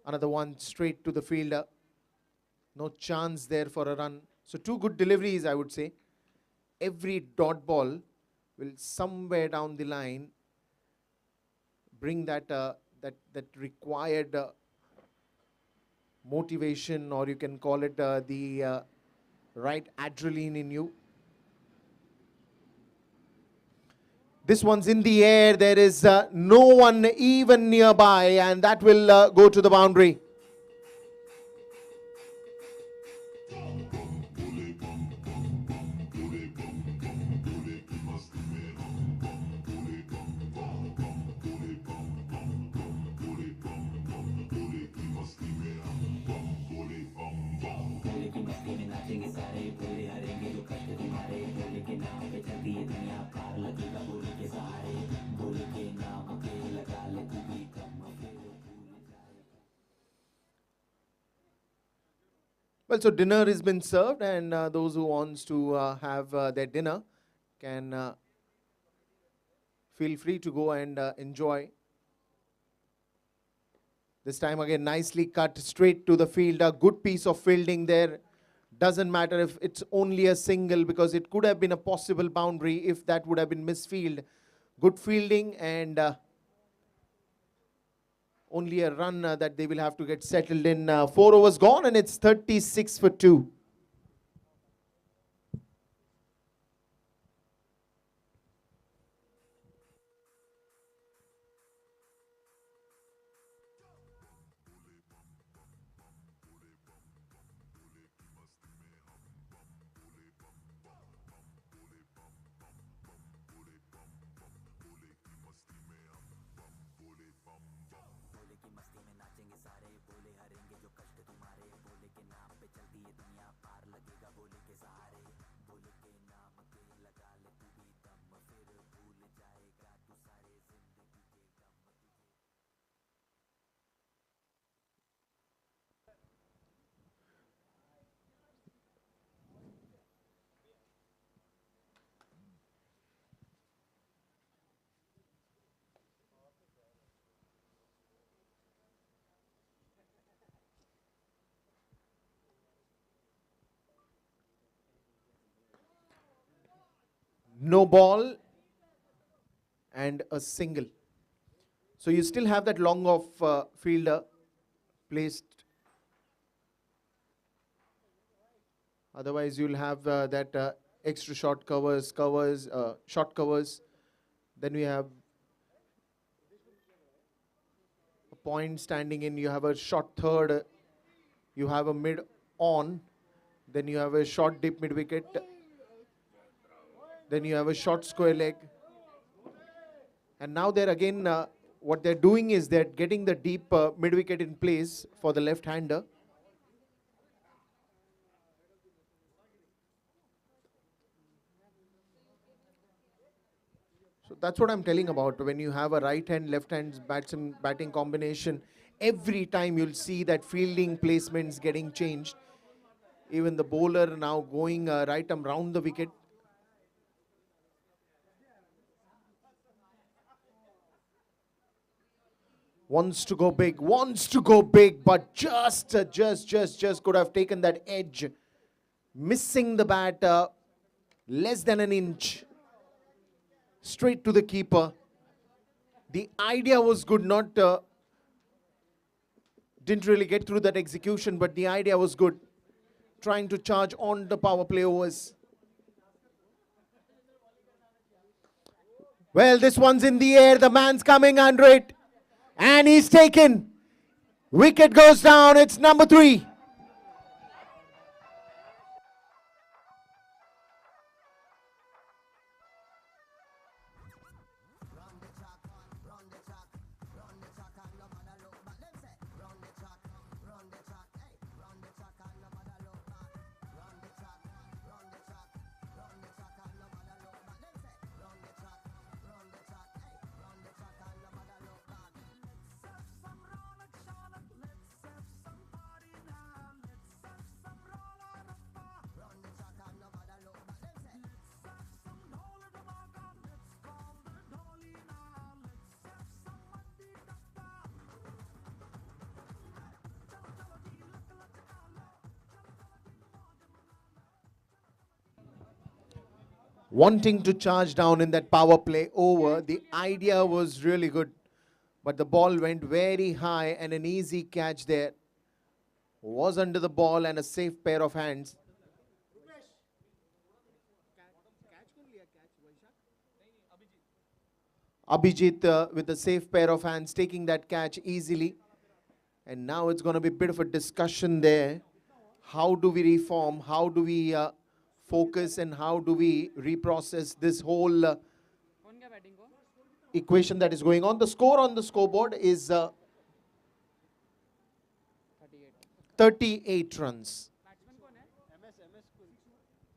Another one straight to the fielder. No chance there for a run. So 2 good deliveries, I would say. Every dot ball will somewhere down the line bring that required motivation, or you can call it the right adrenaline in you. This one's in the air. There is no one even nearby, and that will go to the boundary. Well, so dinner has been served, and those who wants to have their dinner can feel free to go and enjoy. This time again, nicely cut straight to the field. A good piece of fielding there. Doesn't matter if it's only a single, because it could have been a possible boundary if that would have been misfield. Good fielding, and only a run that they will have to get settled in. 4 overs gone, and it's 36 for 2. No ball and a single. So you still have that long off fielder placed. Otherwise, you'll have that extra short short covers. Then we have a point standing in. You have a short third. You have a mid on. Then you have a short dip mid wicket. Then you have a short square leg. And now they're again, what they're doing is they're getting the deep mid-wicket in place for the left-hander. So that's what I'm telling about. When you have a right-hand, left-hand batting combination, every time you'll see that fielding placements getting changed. Even the bowler now going right arm round the wicket. Wants to go big, but just could have taken that edge. Missing the bat less than an inch. Straight to the keeper. The idea was good, didn't really get through that execution, but the idea was good. Trying to charge on the power play overs. Well, this one's in the air. The man's coming under it. And he's taken. Wicket goes down. It's number 3. Wanting to charge down in that power play over. The idea was really good, but the ball went very high and an easy catch there. Was under the ball and a safe pair of hands. Abhijit with a safe pair of hands taking that catch easily. And now it's going to be a bit of a discussion there. How do we reform? How do we focus, and how do we reprocess this whole equation that is going on? The score on the scoreboard is 38 runs.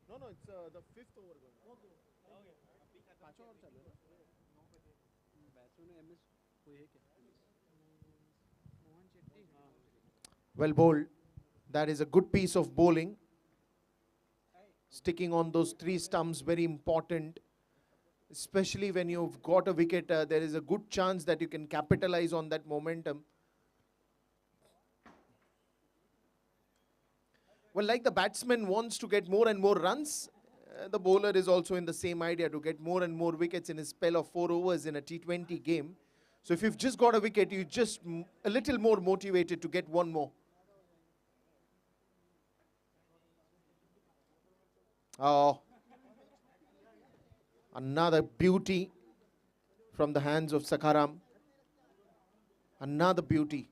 No, it's the 5th over. Well bowled. That is a good piece of bowling. Sticking on those 3 stumps, very important. Especially when you've got a wicket, there is a good chance that you can capitalize on that momentum. Well, like the batsman wants to get more and more runs, the bowler is also in the same idea to get more and more wickets in a spell of 4 overs in a T20 game. So if you've just got a wicket, you're just a little more motivated to get one more. Oh, another beauty from the hands of Sakaram. Another beauty.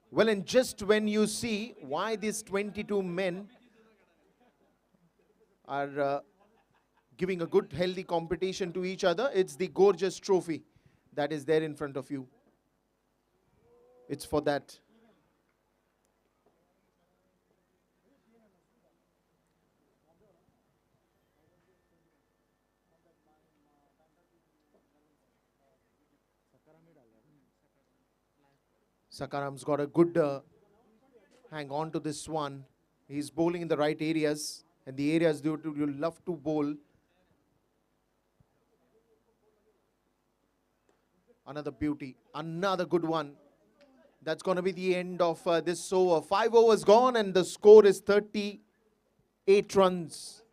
Well, and just when you see why these 22 men are giving a good, healthy competition to each other, it's the gorgeous trophy that is there in front of you. It's for that. Sakaram's got a good hang on to this one. He's bowling in the right areas, and the areas you love to bowl. Another beauty, another good one. That's going to be the end of this over. 5 overs gone, and the score is 38 runs.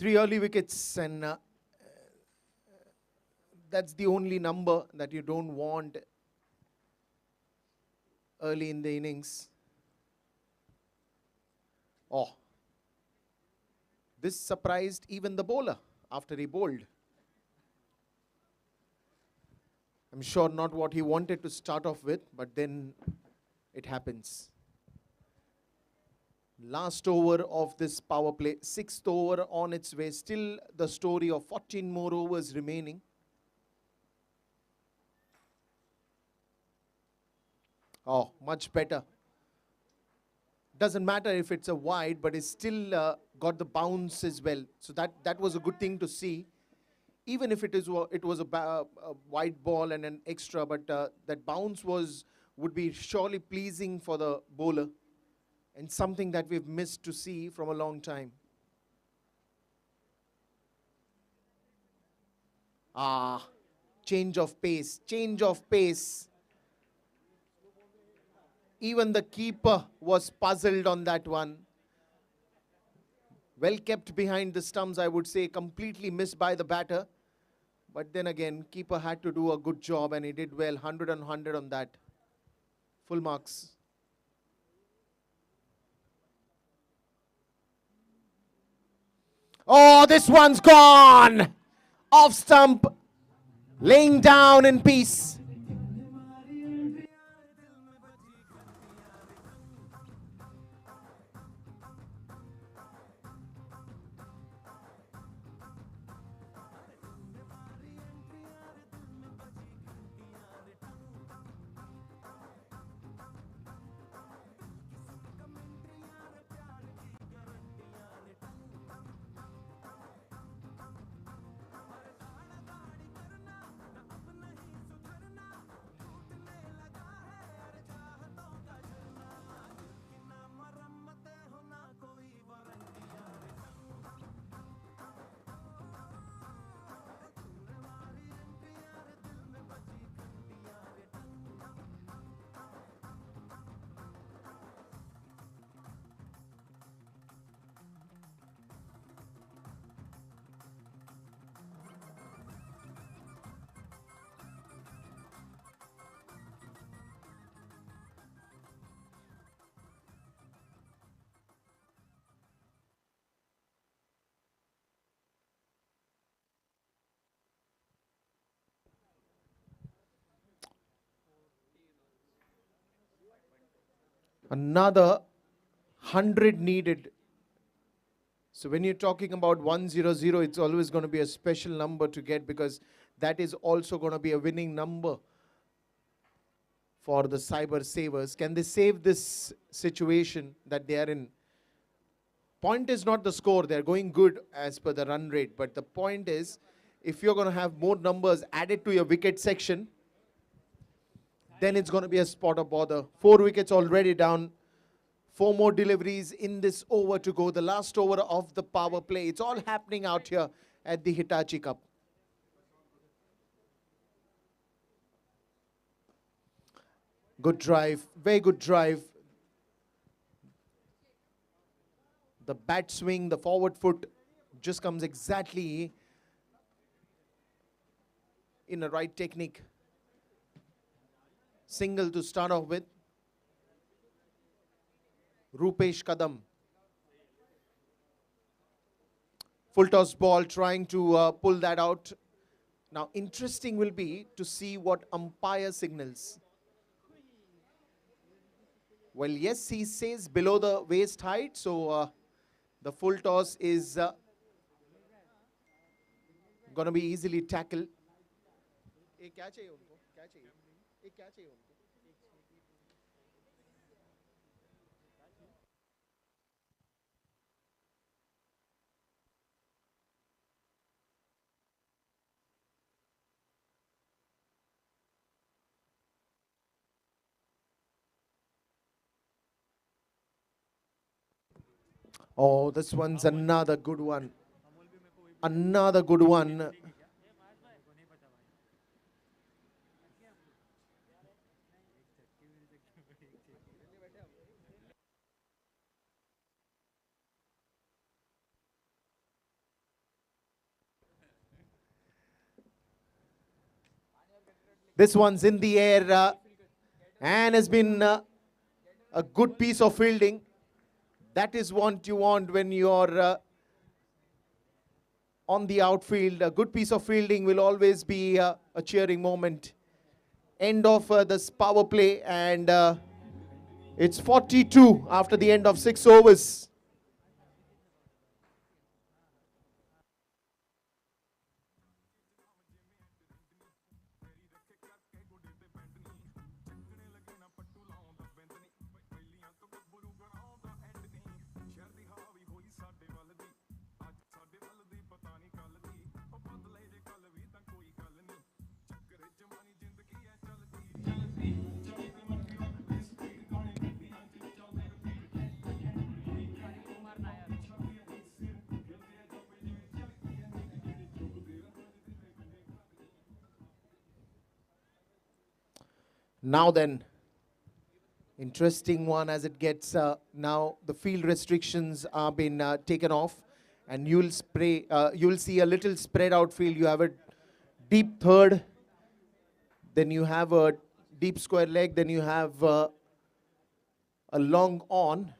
3 early wickets, and that's the only number that you don't want early in the innings. Oh, this surprised even the bowler after he bowled. I'm sure not what he wanted to start off with, but then it happens. Last over of this power play, 6th over on its way. Still the story of 14 more overs remaining. Oh, much better. Doesn't matter if it's a wide, but it's still got the bounce as well. So that was a good thing to see. Even if it was a wide ball and an extra, but that bounce would be surely pleasing for the bowler, and something that we've missed to see from a long time. Ah, change of pace, change of pace. Even the keeper was puzzled on that one. Well kept behind the stumps, I would say, completely missed by the batter. But then again, keeper had to do a good job, and he did well, 100 on 100 on that. Full marks. Oh, this one's gone! Off stump, laying down in peace. Another 100 needed. So when you're talking about 100, it's always going to be a special number to get, because that is also going to be a winning number for the Cyber Savers. Can they save this situation that they are in? Point is not the score. They're going good as per the run rate. But the point is, if you're going to have more numbers added to your wicket section, then it's going to be a spot of bother. 4 wickets already down. 4 more deliveries in this over to go. The last over of the power play. It's all happening out here at the Hitachi Cup. Good drive. Very good drive. The bat swing, the forward foot just comes exactly in the right technique. Single to start off with. Rupesh Kadam. Full toss ball, trying to pull that out. Now, interesting will be to see what umpire signals. Well, yes, he says below the waist height, so the full toss is going to be easily tackled. Oh, this one's another good one. Another good one. This one's in the air and has been a good piece of fielding. That is what you want when you're on the outfield. A good piece of fielding will always be a cheering moment. End of this power play, and it's 42 after the end of 6 overs. Now then, interesting one as it gets. Now the field restrictions are been taken off, and you'll see a little spread out field. You have a deep third, then you have a deep square leg, then you have a long on.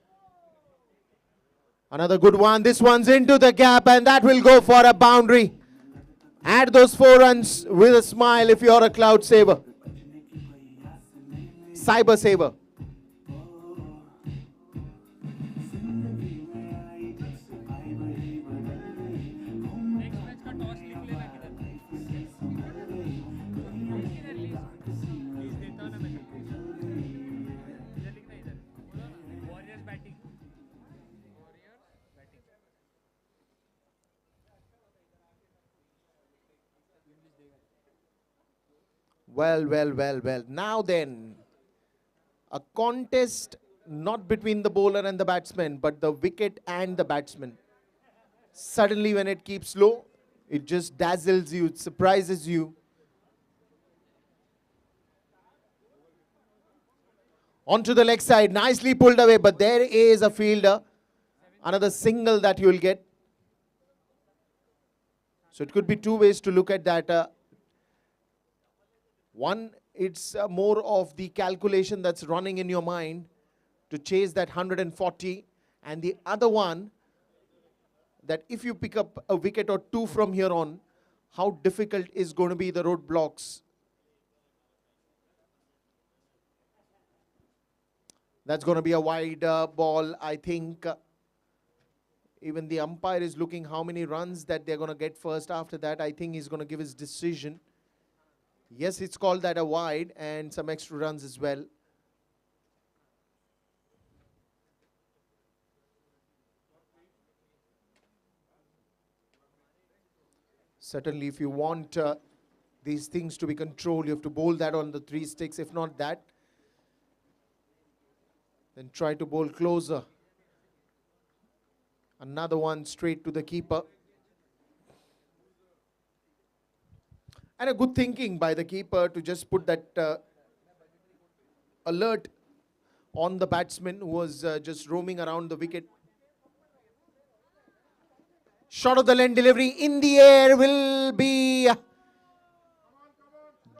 Another good one. This one's into the gap, and that will go for a boundary. Add those 4 runs with a smile if you're a cloud saver. Cyber saver. Well. Now then, a contest not between the bowler and the batsman, but the wicket and the batsman. Suddenly when it keeps low, it just dazzles you, it surprises you. Onto the leg side, nicely pulled away, but there is a fielder. Another single that you will get. So it could be 2 ways to look at that. One, it's more of the calculation that's running in your mind to chase that 140. And the other one, that if you pick up a wicket or 2 from here on, how difficult is going to be the roadblocks. That's going to be a wide ball. I think even the umpire is looking how many runs that they're going to get first. After that, I think he's going to give his decision. Yes, it's called that a wide and some extra runs as well. Certainly, if you want these things to be controlled, you have to bowl that on the 3 sticks. If not that, then try to bowl closer. Another one straight to the keeper. And a good thinking by the keeper to just put that alert on the batsman who was just roaming around the wicket. Shot of the length delivery in the air will be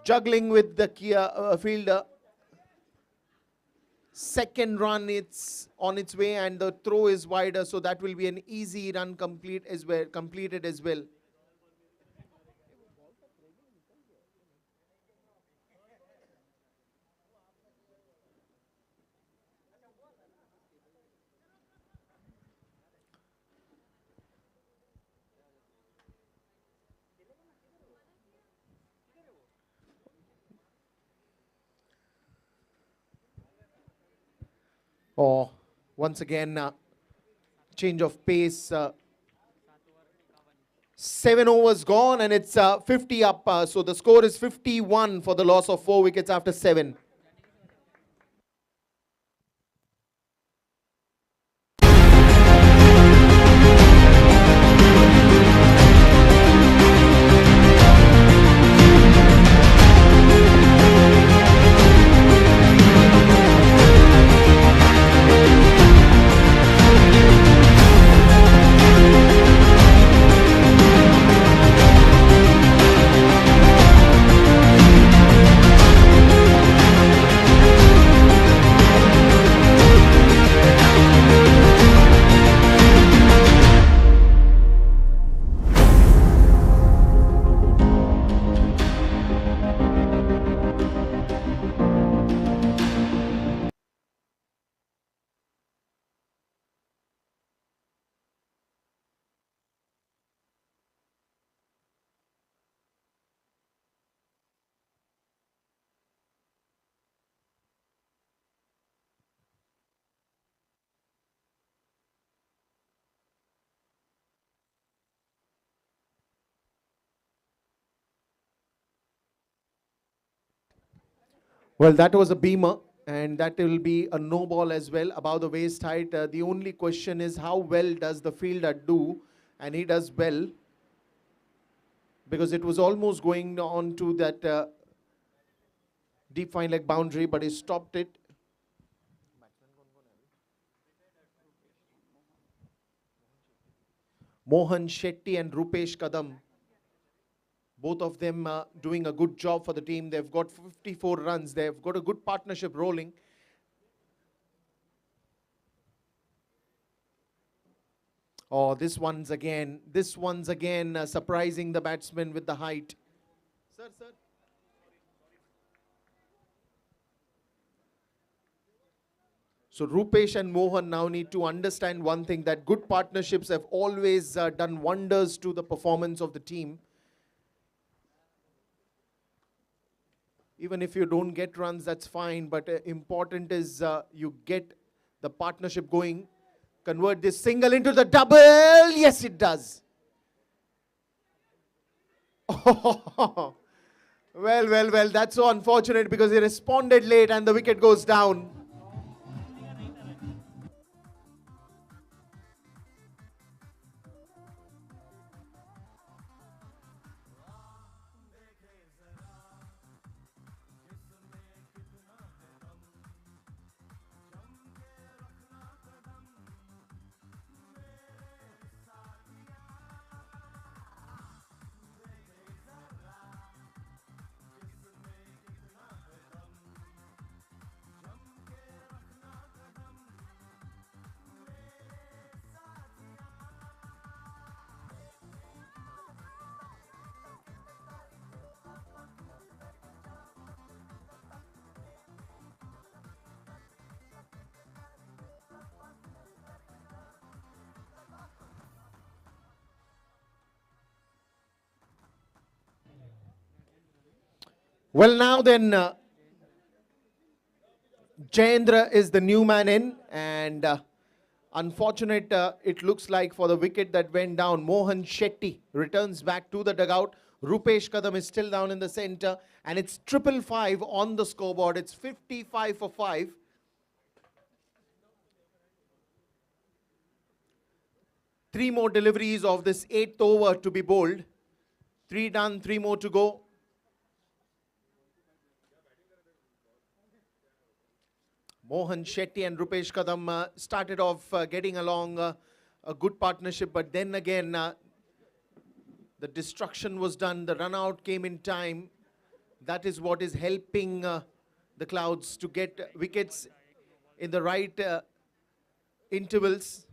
juggling with the fielder. Second run, it's on its way, and the throw is wider, so that will be an easy run completed as well. Once again, change of pace. 7 overs gone, and it's 50 up. So the score is 51 for the loss of 4 wickets after 7. Well, that was a beamer, and that will be a no ball as well, above the waist height. The only question is how well does the fielder do, and he does well, because it was almost going on to that deep fine leg boundary, but he stopped it. Mohan Shetty and Rupesh Kadam, both of them doing a good job for the team. They've got 54 runs. They've got a good partnership rolling. Oh, this one's again surprising the batsman with the height. Sir, sir. So Rupesh and Mohan now need to understand one thing, that good partnerships have always done wonders to the performance of the team. Even if you don't get runs, that's fine, but important is you get the partnership going. Convert this single into the double. Yes, it does. Well, that's so unfortunate because he responded late and the wicket goes down. Well, now then, Jayendra is the new man in, and unfortunate it looks like for the wicket that went down. Mohan Shetty returns back to the dugout. Rupesh Kadam is still down in the center, and it's 555 on the scoreboard. It's 55 for 5. Three more deliveries of this 8th over to be bowled. 3 done, 3 more to go. Mohan Shetty and Rupesh Kadam started off getting along a good partnership, but then again the destruction was done. The run out came in time. That is what is helping the Clouds to get wickets in the right intervals.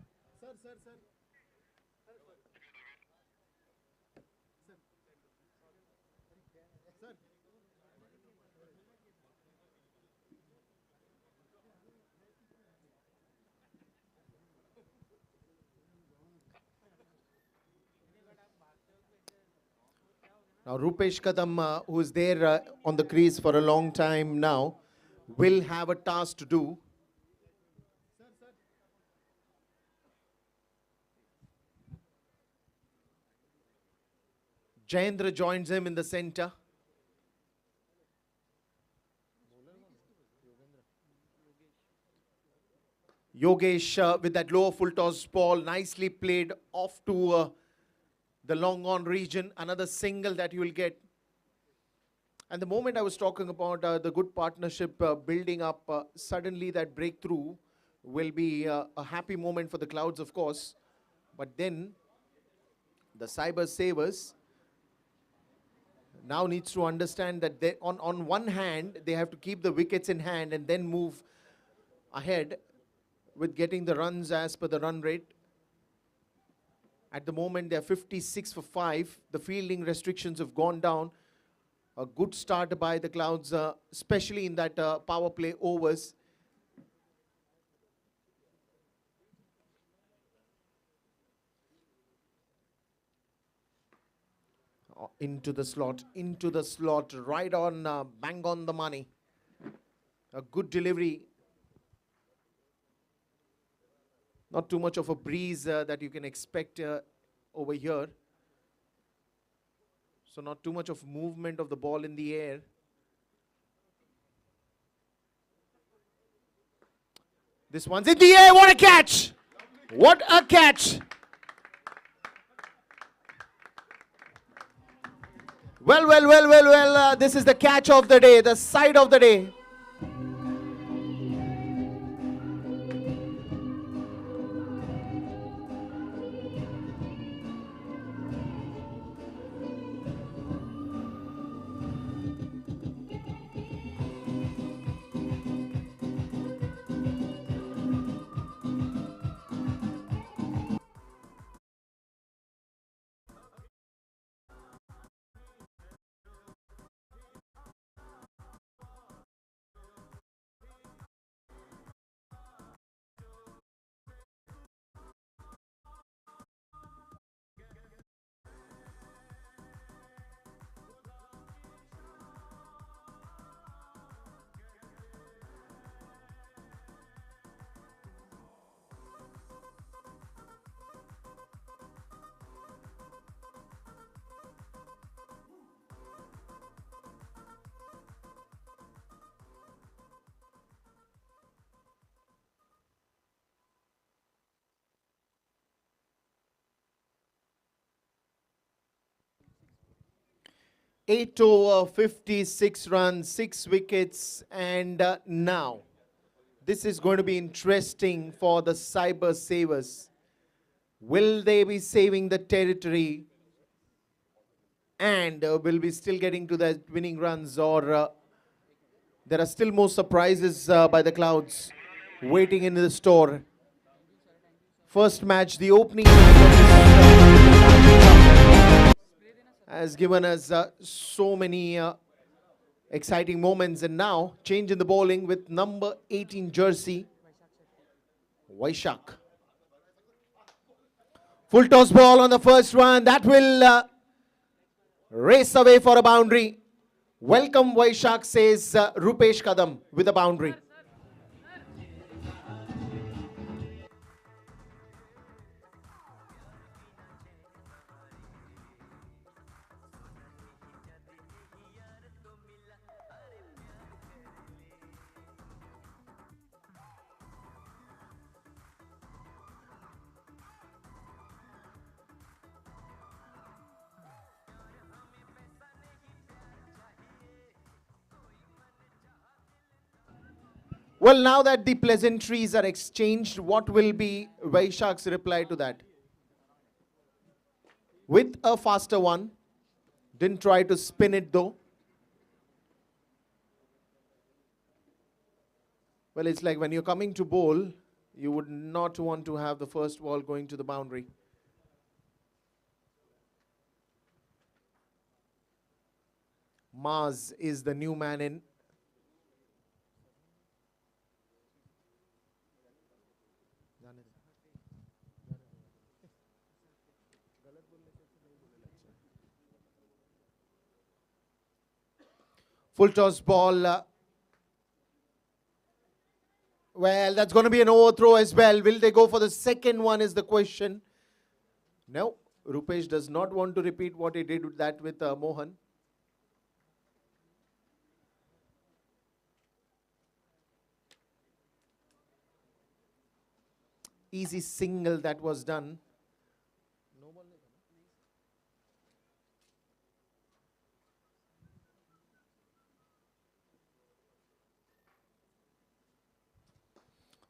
Now Rupesh Kadam, who is there on the crease for a long time now, will have a task to do. Jayendra joins him in the center. Yogesh with that lower full toss ball, nicely played off to the long on region. Another single that you will get. And the moment I was talking about the good partnership building up, suddenly that breakthrough will be a happy moment for the Clouds, of course. But then the Cyber Savers now needs to understand that they, on one hand, they have to keep the wickets in hand and then move ahead with getting the runs as per the run rate. At the moment, they're 56 for 5. The fielding restrictions have gone down. A good start by the Clouds, especially in that power play overs. Into the slot, right on, bang on the money. A good delivery. Not too much of a breeze that you can expect over here. So not too much of movement of the ball in the air. This one's in the air. What a catch! What a catch! Well. This is the catch of the day, the side of the day. Eight over 56 runs, 6 wickets, and now this is going to be interesting for the Cyber Savers. Will they be saving the territory and will be still getting to the winning runs, or there are still more surprises by the clouds waiting in the store? First match, the opening has given us so many exciting moments, and now change in the bowling with number 18 jersey, Vaishak. Full toss ball on the first one, that will race away for a boundary. Welcome Vaishak, says Rupesh Kadam with a boundary. Well, now that the pleasantries are exchanged, what will be Vaishak's reply to that? With a faster one, didn't try to spin it though. Well, it's like when you're coming to bowl, you would not want to have the first ball going to the boundary. Mars is the new man in. Full toss ball. Well, that's going to be an overthrow as well. Will they go for the second one is the question. No, Rupesh does not want to repeat what he did with that with Mohan. Easy single that was done.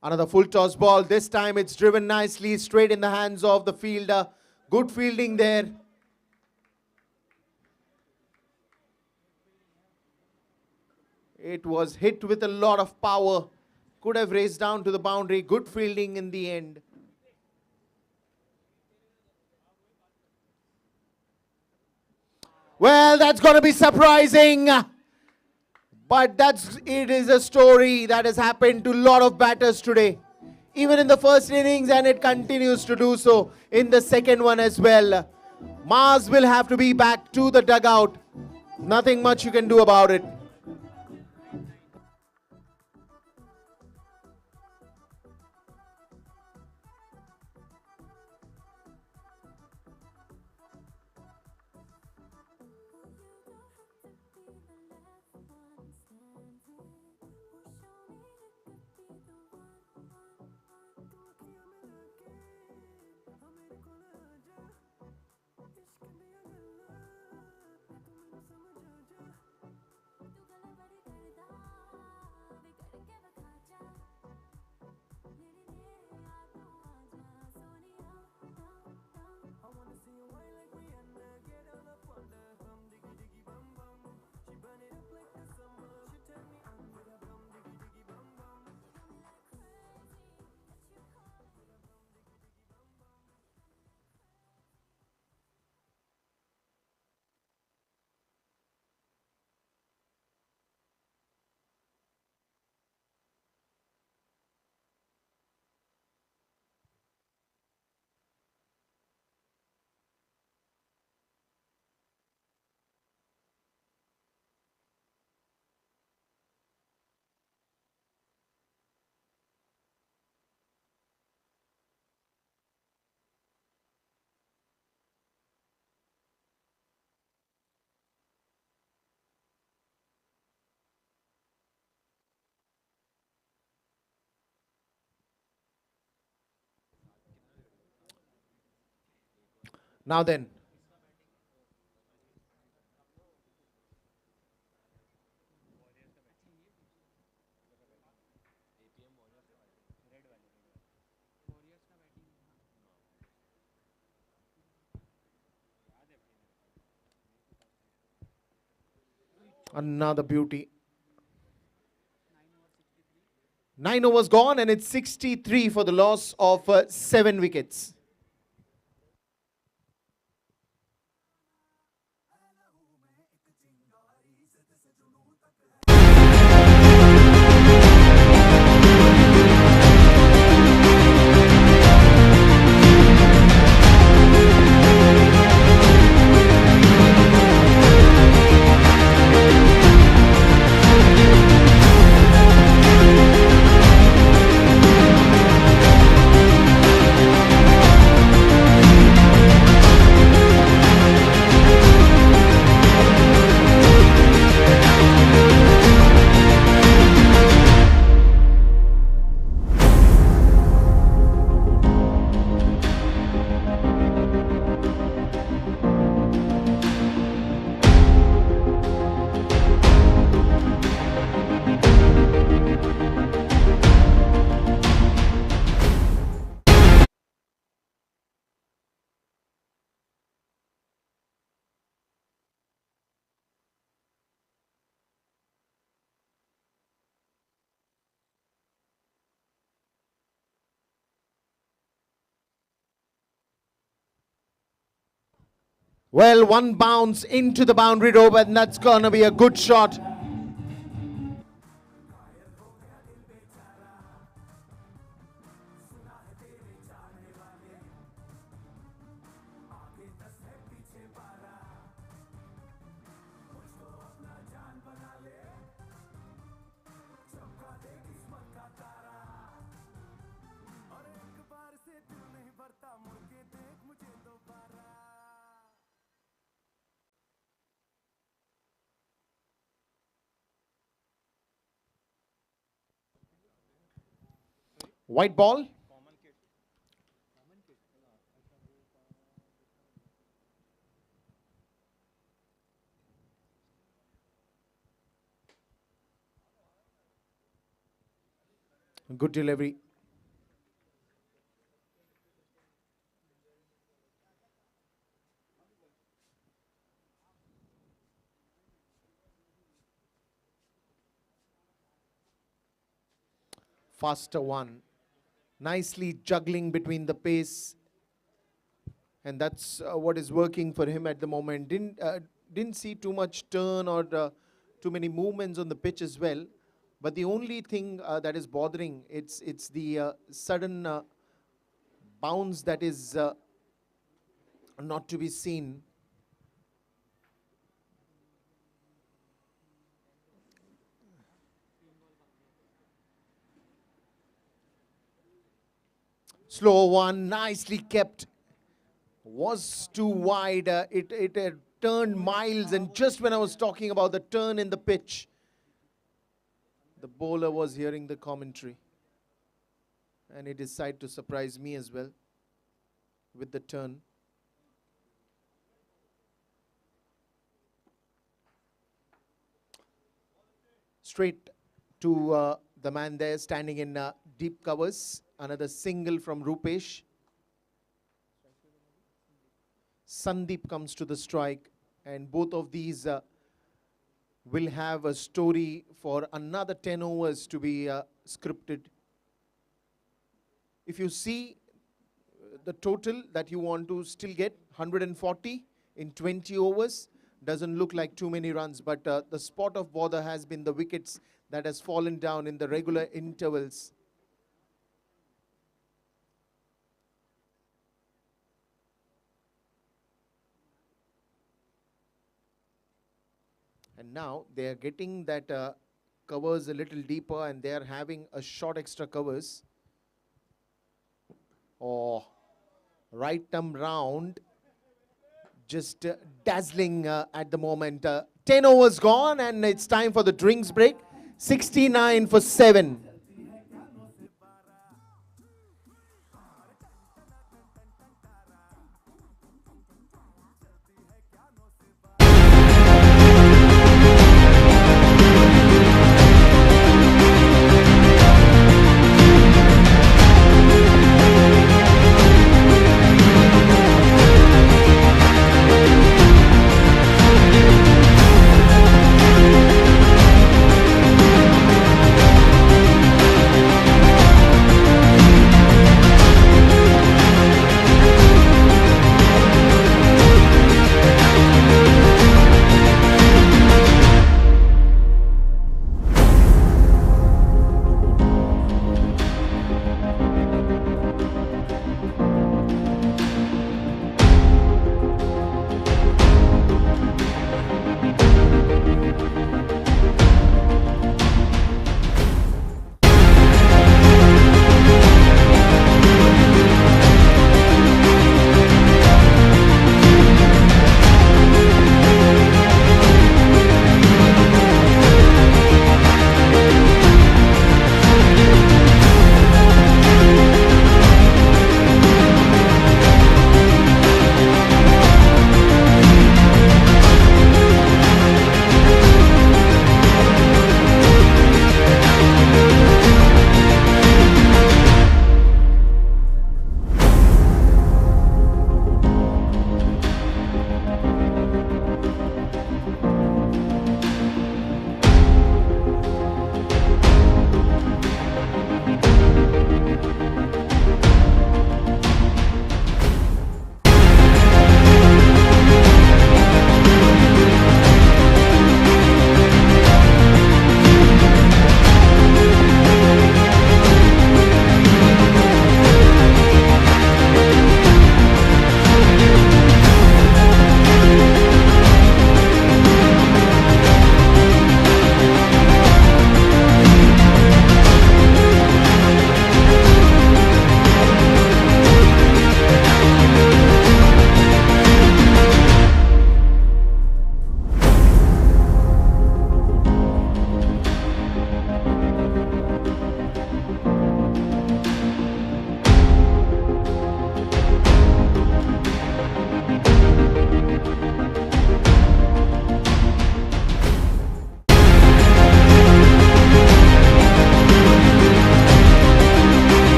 Another full toss ball. This time it's driven nicely straight in the hands of the fielder. Good fielding there. It was hit with a lot of power. Could have raced down to the boundary. Good fielding in the end. Well, that's going to be surprising. But it is a story that has happened to a lot of batters today. Even in the first innings, and it continues to do so in the second one as well. Mars will have to be back to the dugout. Nothing much you can do about it. Now then. Another beauty. 9 overs gone, and it's 63 for the loss of 7 wickets. Well, one bounce into the boundary rope, and that's going to be a good shot. White ball. Good delivery. Faster one. Nicely juggling between the pace, and that's what is working for him at the moment. Didn't see too much turn or too many movements on the pitch as well. But the only thing that is bothering, it's the sudden bounce that is not to be seen. Slow one, nicely kept. Was too wide. It turned miles, and just when I was talking about the turn in the pitch, the bowler was hearing the commentary, and he decided to surprise me as well with the turn. Straight to the man there standing in deep covers. Another single from Rupesh. Sandeep comes to the strike, and both of these will have a story for another 10 overs to be scripted. If you see the total that you want to still get, 140 in 20 overs, doesn't look like too many runs, but the spot of bother has been the wickets that has fallen down in the regular intervals. And now they are getting that covers a little deeper, and they are having a short extra covers. Oh, right thumb round, just dazzling at the moment. 10 overs gone, and it's time for the drinks break. 69 for 7.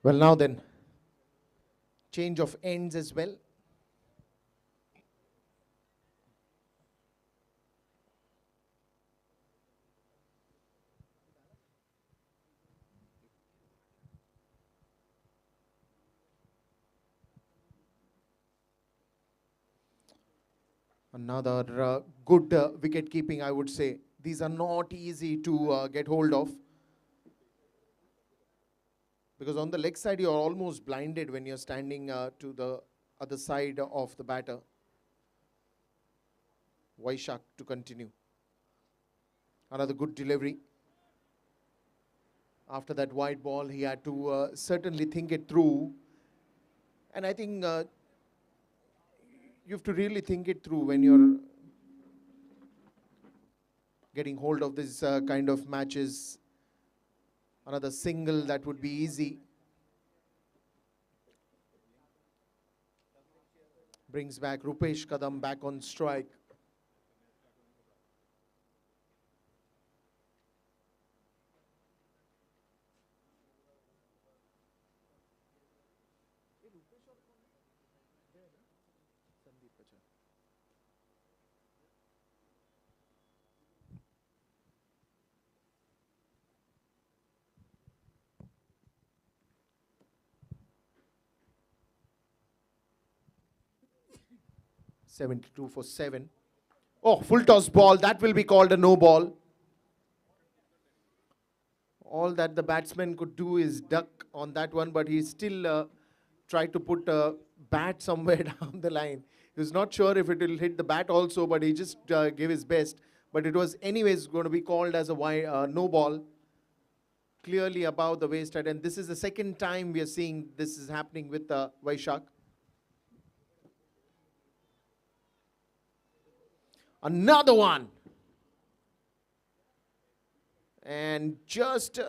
Well, now then, change of ends as well. Another good wicket keeping, I would say. These are not easy to get hold of, because on the leg side you're almost blinded when you're standing to the other side of the batter. Vaishak to continue. Another good delivery. After that wide ball, he had to certainly think it through. And I think you have to really think it through when you're getting hold of this kind of matches. Another single that would be easy. Brings back Rupesh Kadam back on strike. $72 for 7. Oh, full toss ball. That will be called a no ball. All that the batsman could do is duck on that one, but he still tried to put a bat somewhere down the line. He was not sure if it will hit the bat also, but he just gave his best. But it was anyways going to be called as a no ball. Clearly above the waist-head. And this is the second time we are seeing this is happening with Vaishak. Another one. And just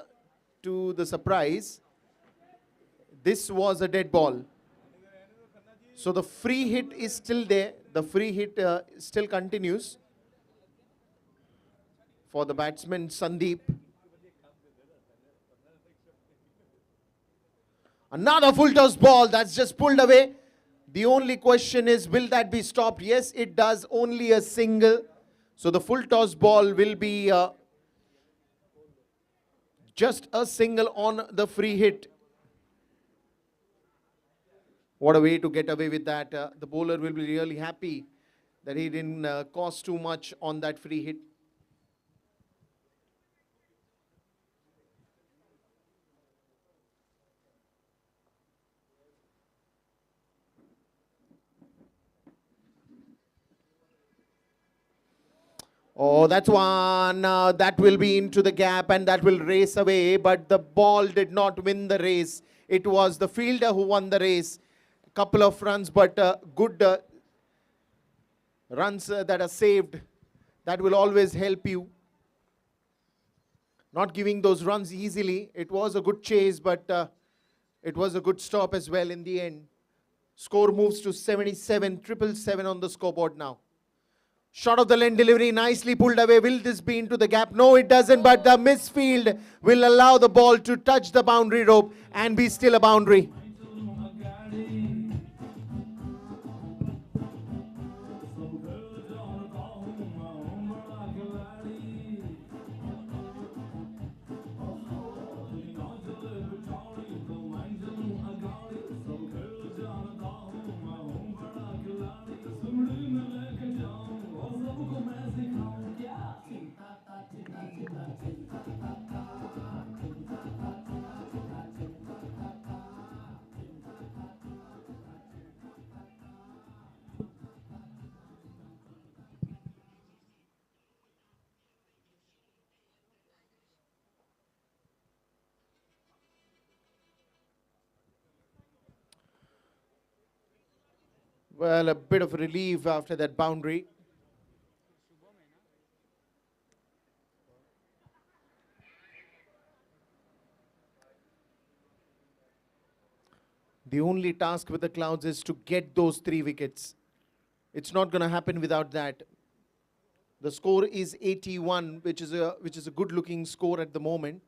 to the surprise, this was a dead ball. So the free hit is still there. The free hit still continues for the batsman Sandeep. Another full toss ball that's just pulled away. The only question is, will that be stopped? Yes, it does. Only a single. So the full toss ball will be just a single on the free hit. What a way to get away with that. The bowler will be really happy that he didn't cost too much on that free hit. Oh, that's one. That will be into the gap and that will race away. But the ball did not win the race. It was the fielder who won the race. A couple of runs, but good runs that are saved. That will always help you. Not giving those runs easily. It was a good chase, but it was a good stop as well in the end. Score moves to 77, 777 on the scoreboard now. Shot of the length delivery, nicely pulled away. Will this be into the gap? No, it doesn't, but the misfield will allow the ball to touch the boundary rope and be still a boundary. Well, a bit of relief after that boundary. The only task with the Clouds is to get those 3 wickets. It's not going to happen without that. The score is 81, which is a good-looking score at the moment.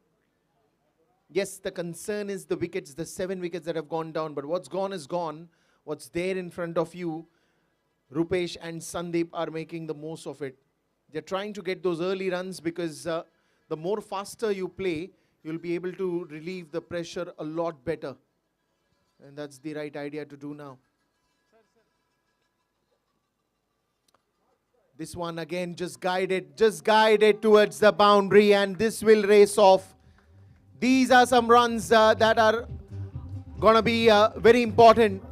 Yes, the concern is the wickets, the 7 wickets that have gone down, but what's gone is gone. What's there in front of you, Rupesh and Sandeep are making the most of it. They're trying to get those early runs because the more faster you play, you'll be able to relieve the pressure a lot better. And that's the right idea to do now. This one again just guided towards the boundary, and this will race off. These are some runs that are going to be very important.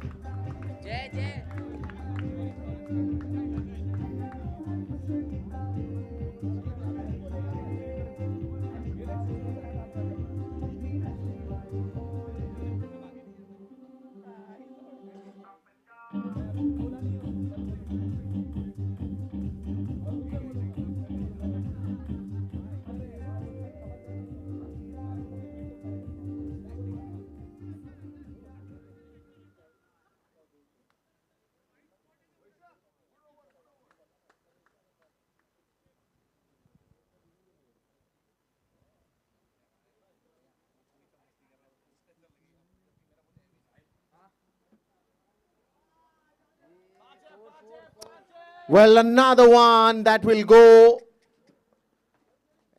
Well, another one that will go,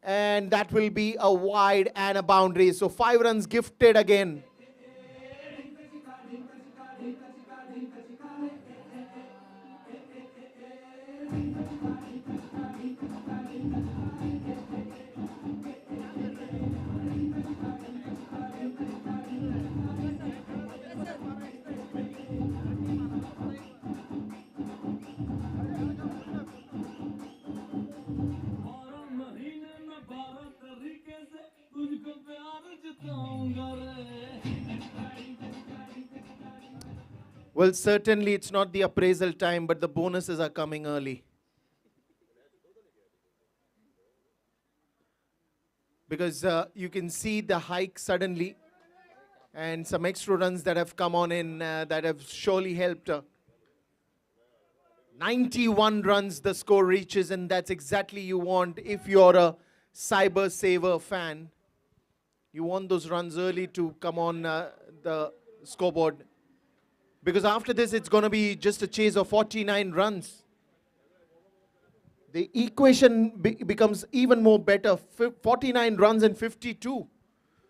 and that will be a wide and a boundary. So 5 runs gifted again. Well, certainly it's not the appraisal time, but the bonuses are coming early. Because you can see the hike suddenly, and some extra runs that have come on in that have surely helped. 91 runs the score reaches, and that's exactly you want if you're a Cyber Saver fan. You want those runs early to come on the scoreboard. Because after this, it's going to be just a chase of 49 runs. The equation becomes even more better. 49 runs and 52.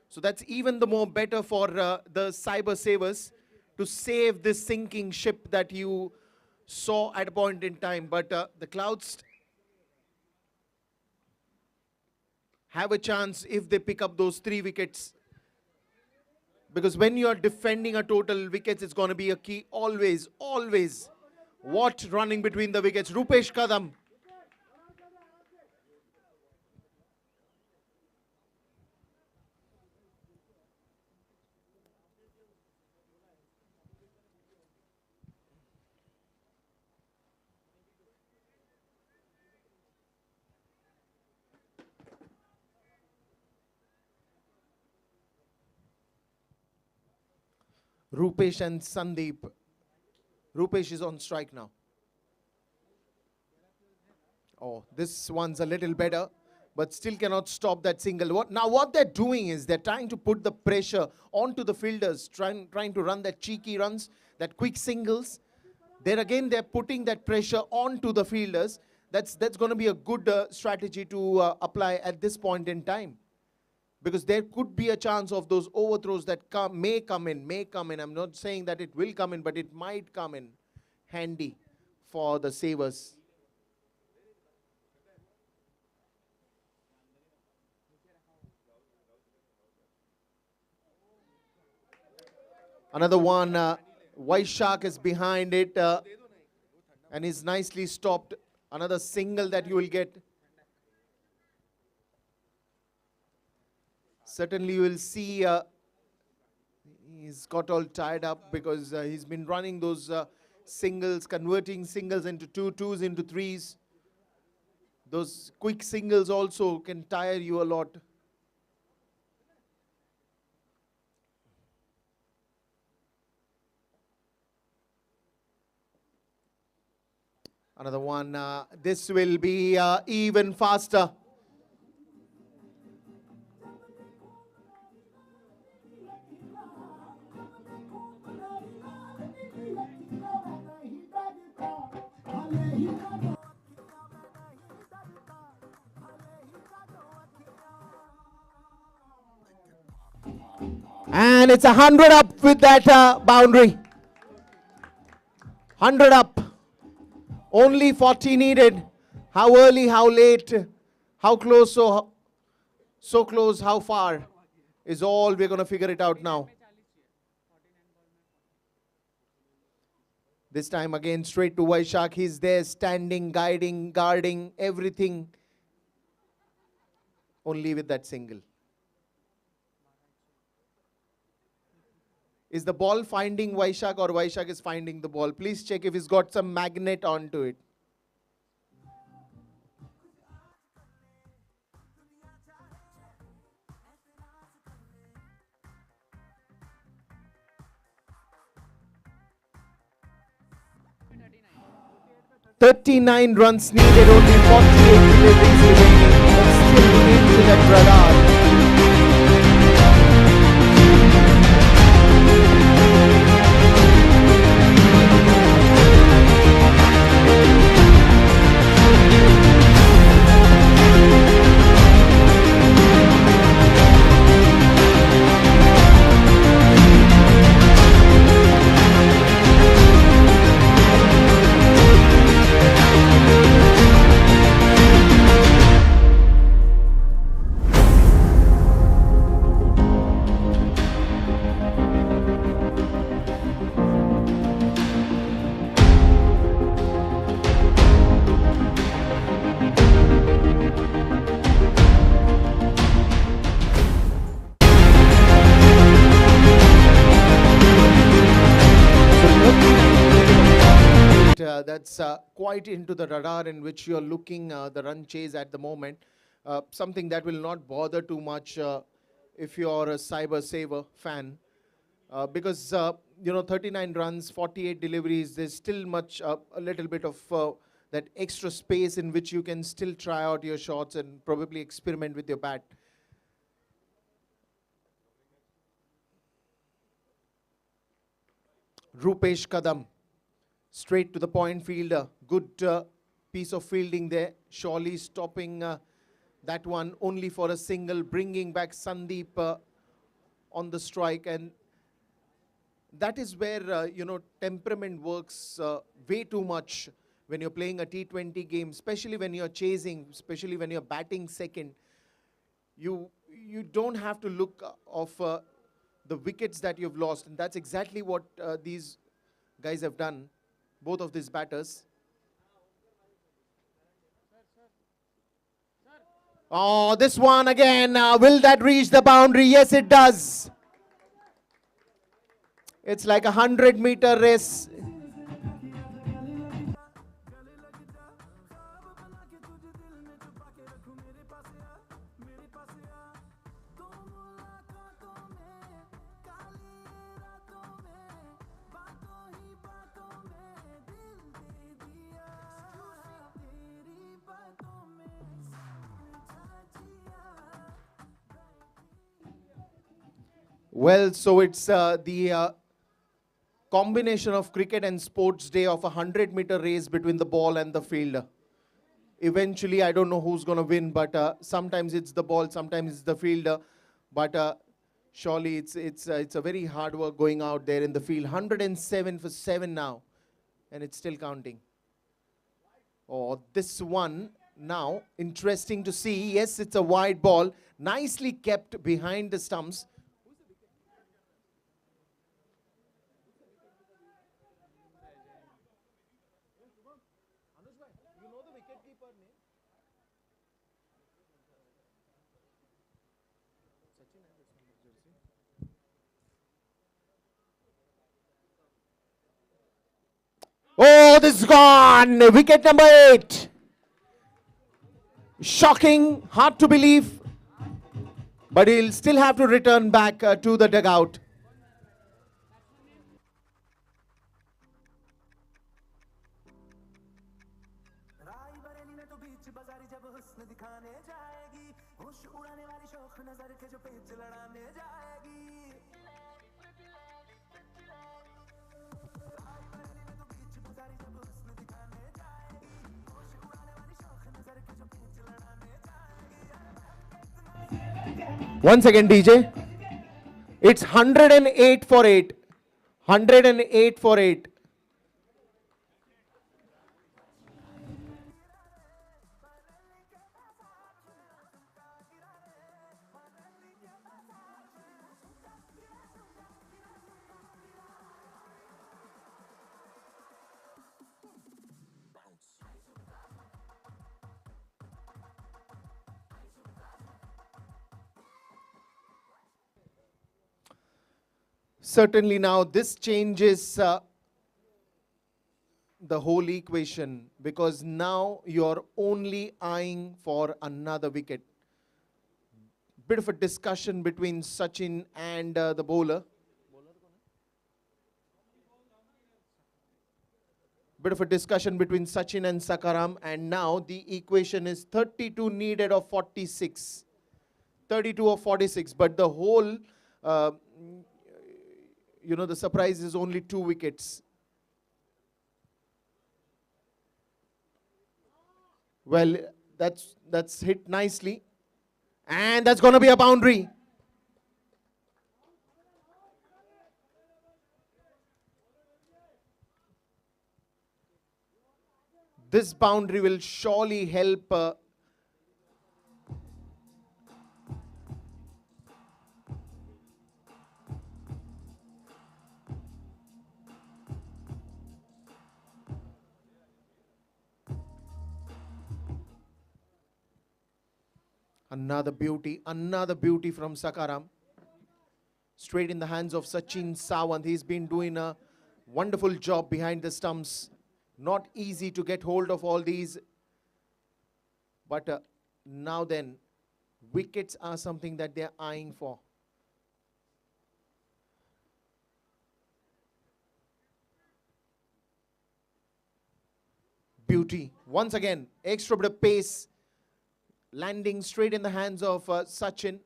So that's even the more better for the Cyber Savers to save this sinking ship that you saw at a point in time. But the Clouds have a chance if they pick up those 3 wickets. Because when you are defending a total wickets, it's going to be a key always, always. What running between the wickets? Rupesh Kadam. Rupesh and Sandeep. Rupesh is on strike now. Oh, this one's a little better, but still cannot stop that single. What they're doing is they're trying to put the pressure onto the fielders, trying to run that cheeky runs, that quick singles. They're putting that pressure onto the fielders. That's going to be a good strategy to apply at this point in time. Because there could be a chance of those overthrows that may come in. I'm not saying that it will come in, but it might come in handy for the Savers. Another one, White Shark is behind it and is nicely stopped. Another single that you will get. Certainly you will see he's got all tied up because he's been running those singles, converting singles into 2s into 3s. Those quick singles also can tire you a lot. Another one. This will be even faster. And it's 100 up with that boundary. 100 up. Only 40 needed. How early, how late, how close, so close, how far is all we're going to figure it out now. This time again straight to Vaishak. He's there standing, guiding, guarding, everything. Only with that single. Is the ball finding Vaishak or Vaishak is finding the ball? Please check if he's got some magnet onto it. "39 runs needed, only 48 deliveries remaining, but still into that radar." That's quite into the radar in which you're looking the run chase at the moment. Something that will not bother too much if you're a Cyber Saver fan. Because, 39 runs, 48 deliveries, there's still a little bit of that extra space in which you can still try out your shots and probably experiment with your bat. Rupesh Kadam. Straight to the point fielder. Good piece of fielding there. Surely stopping that one only for a single, bringing back Sandeep on the strike. And that is where, temperament works way too much when you're playing a T20 game, especially when you're chasing, especially when you're batting second. You don't have to look of the wickets that you've lost. And that's exactly what these guys have done. Both of these batters. Oh, this one again. Will that reach the boundary? Yes, it does. It's like a 100-meter race. Well, so it's the combination of cricket and sports day of a 100-meter race between the ball and the fielder. Eventually, I don't know who's going to win, but sometimes it's the ball, sometimes it's the fielder. But surely it's a very hard work going out there in the field. 107 for 7 now, and it's still counting. Oh, this one now, interesting to see. Yes, it's a wide ball, nicely kept behind the stumps. Oh, this is gone. Wicket number 8. Shocking, hard to believe. But he'll still have to return back to the dugout. Once again, DJ. It's 108 for 8. 108 for 8. Certainly now this changes the whole equation, because now you're only eyeing for another wicket. Bit of a discussion between Sachin and the bowler. Bit of a discussion between Sachin and Sakaram, and now the equation is 32 needed of 46. 32 of 46, but the whole, the surprise is only 2 wickets. Well, that's hit nicely, and that's going to be a boundary. This boundary will surely help another beauty from Sakaram. Straight in the hands of Sachin Sawant. He's been doing a wonderful job behind the stumps. Not easy to get hold of all these. But now then, wickets are something that they're eyeing for. Beauty. Once again, extra bit of pace. Landing straight in the hands of Sachin.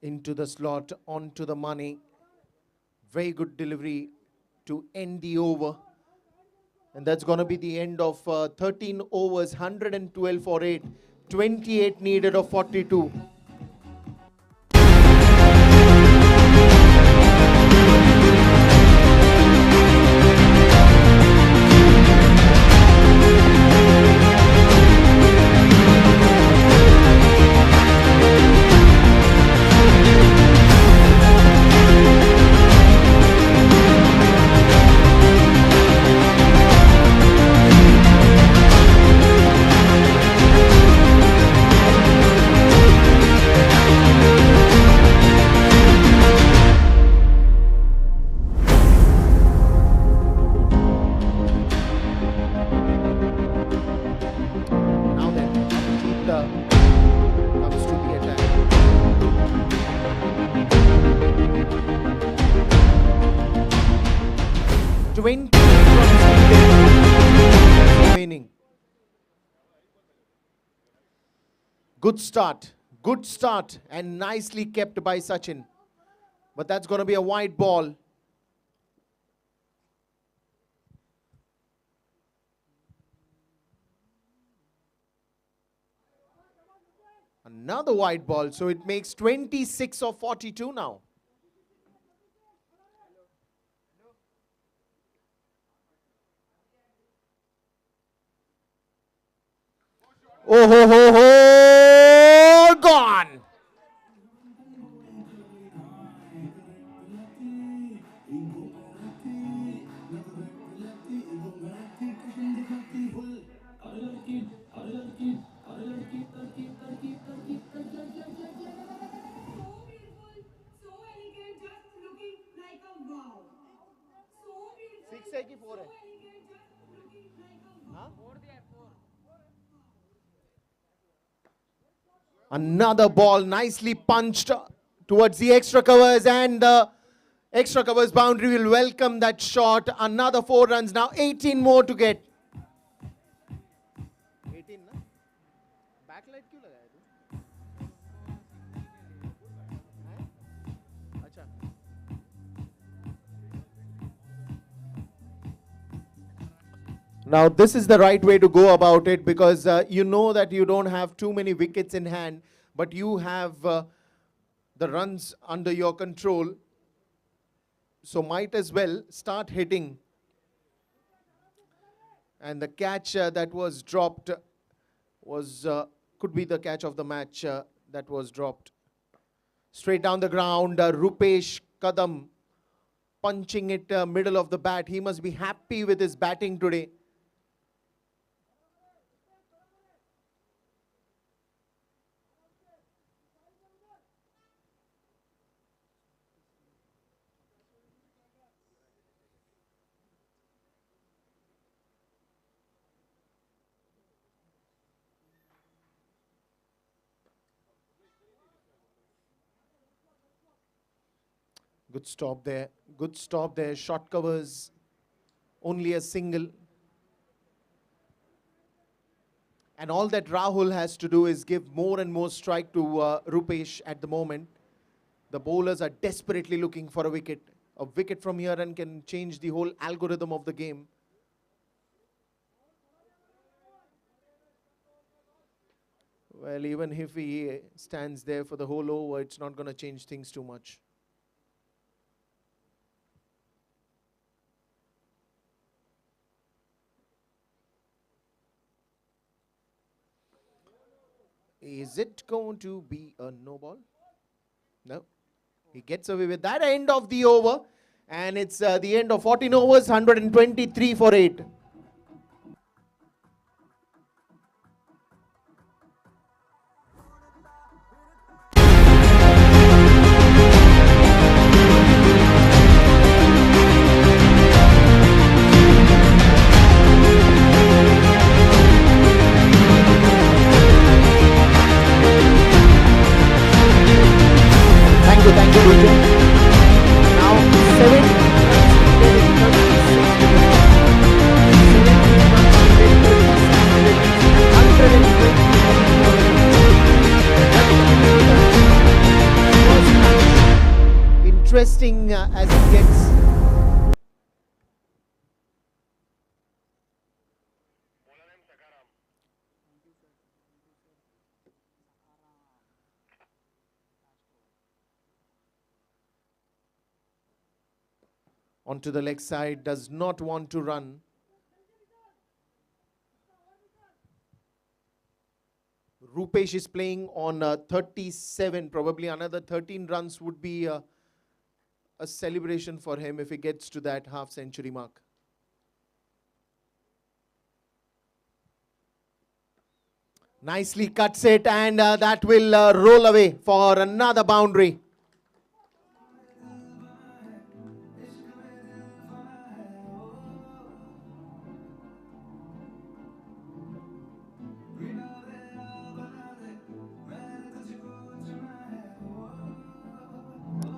Into the slot, onto the money. Very good delivery to end the over. And that's going to be the end of 13 overs, 112 for 8. 28 needed of 42. Comes to the attack. Twenty remaining. Good start, and nicely kept by Sachin. But that's going to be a wide ball. Another wide ball, so it makes 26 of 42 now. Oh ho ho ho! Gone! Another ball nicely punched towards the extra covers, and the extra covers boundary will welcome that shot. Another 4 runs now, 18 more to get. 18, na? Now this is the right way to go about it, because you know that you don't have too many wickets in hand, but you have the runs under your control. So might as well start hitting. And the catch that was dropped was could be the catch of the match that was dropped. Straight down the ground, Rupesh Kadam punching it middle of the bat. He must be happy with his batting today. Good stop there. Good stop there. Short covers. Only a single. And all that Rahul has to do is give more and more strike to Rupesh at the moment. The bowlers are desperately looking for a wicket. A wicket from here and can change the whole algorithm of the game. Well, even if he stands there for the whole over, it's not going to change things too much. Is it going to be a no ball? No. He gets away with that. End of the over. And it's the end of 14 overs, 123 for 8. Thank you, Vijay. Now 7 interesting as it gets. Onto the leg side, does not want to run. Rupesh is playing on 37, probably another 13 runs would be a celebration for him if he gets to that half-century mark. Nicely cuts it, and that will roll away for another boundary.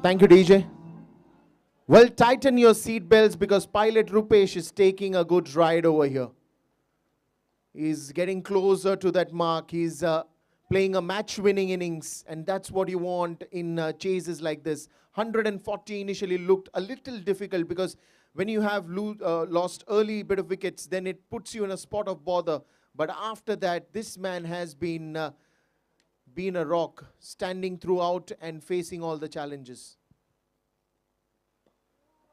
Thank you, DJ. Well, tighten your seat belts because pilot Rupesh is taking a good ride over here. He's getting closer to that mark. He's playing a match-winning innings, and that's what you want in chases like this. 140 initially looked a little difficult because when you have lost early bit of wickets, then it puts you in a spot of bother. But after that, this man has been a rock, standing throughout and facing all the challenges.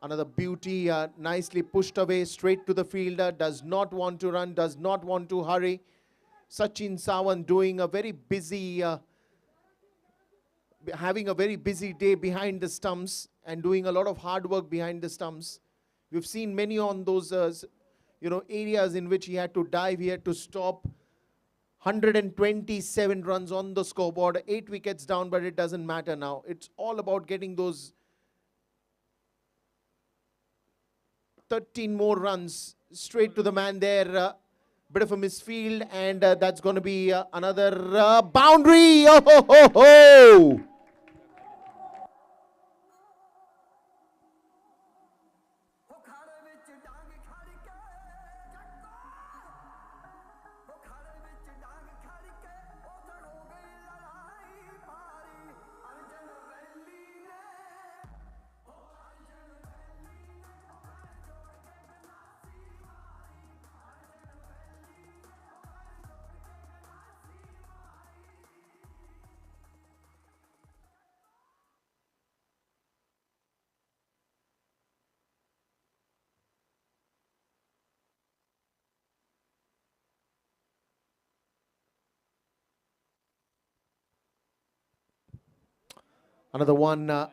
Another beauty, nicely pushed away, straight to the fielder, does not want to run, does not want to hurry. Sachin Sawan doing a very busy, having a very busy day behind the stumps and doing a lot of hard work behind the stumps. We've seen many on those, areas in which he had to dive, he had to stop. 127 runs on the scoreboard, 8 wickets down, but it doesn't matter now. It's all about getting those 13 more runs straight to the man there. Bit of a misfield, and that's going to be another boundary. Oh, ho, ho, ho. Another one.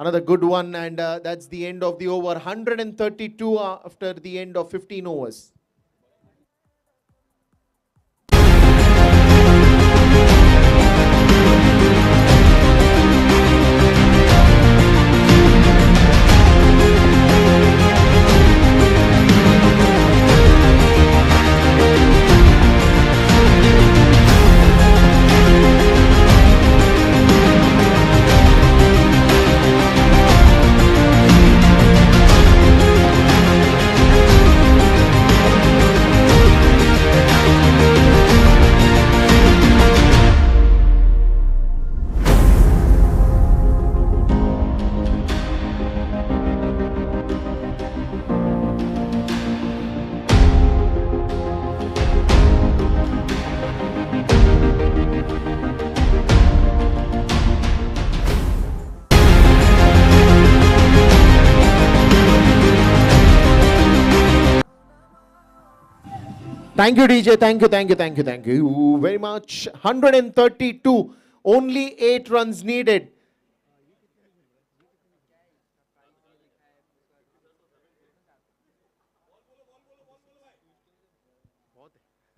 Another good one, and that's the end of the over. 132 after the end of 15 overs. Thank you, DJ. Thank you very much. 132. Only 8 runs needed.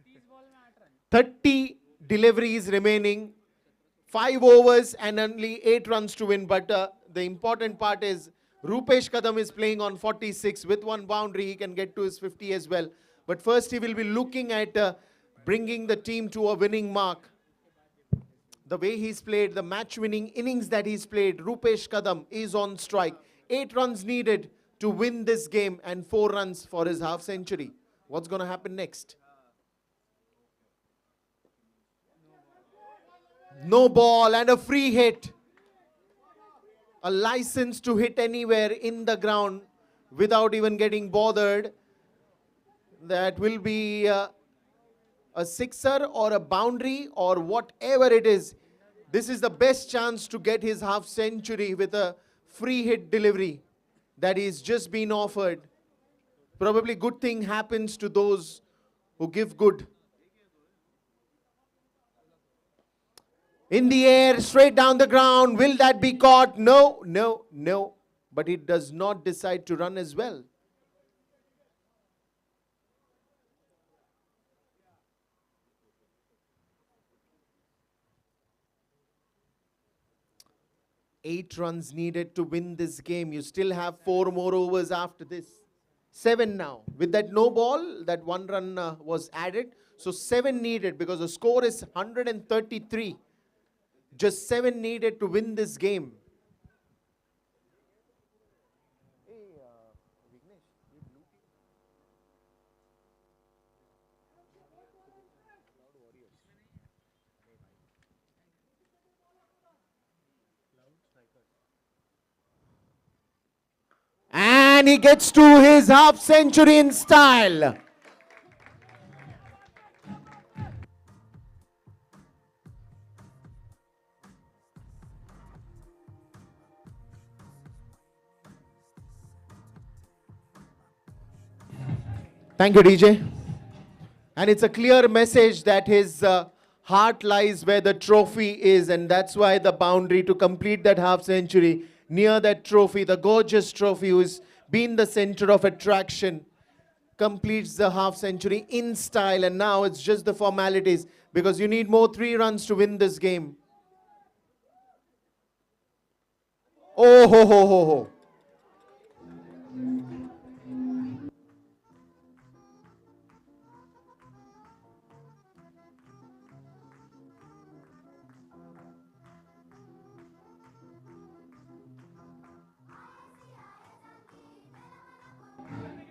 तीस ball में 8 run 30 deliveries remaining. 5 overs and only 8 runs to win. But the important part is Rupesh Kadam is playing on 46. With one boundary, he can get to his 50 as well. But first, he will be looking at bringing the team to a winning mark. The way he's played, the match-winning innings that he's played, Rupesh Kadam is on strike. 8 runs needed to win this game and 4 runs for his half century. What's going to happen next? No ball and a free hit. A license to hit anywhere in the ground without even getting bothered. That will be a sixer or a boundary or whatever it is. This is the best chance to get his half century with a free hit delivery that he's just been offered. Probably good thing happens to those who give good. In the air, straight down the ground. Will that be caught? No, no, no. But it does not decide to run as well. Eight runs needed to win this game. You still have 4 more overs after this. 7 now. With that no ball, that 1 run was added. So 7 needed because the score is 133. Just 7 needed to win this game. And he gets to his half century in style. Thank you, DJ. And it's a clear message that his heart lies where the trophy is, and that's why the boundary to complete that half century near that trophy, the gorgeous trophy who's been the center of attraction, completes the half century in style. And now it's just the formalities because you need more 3 runs to win this game. Oh ho ho ho ho.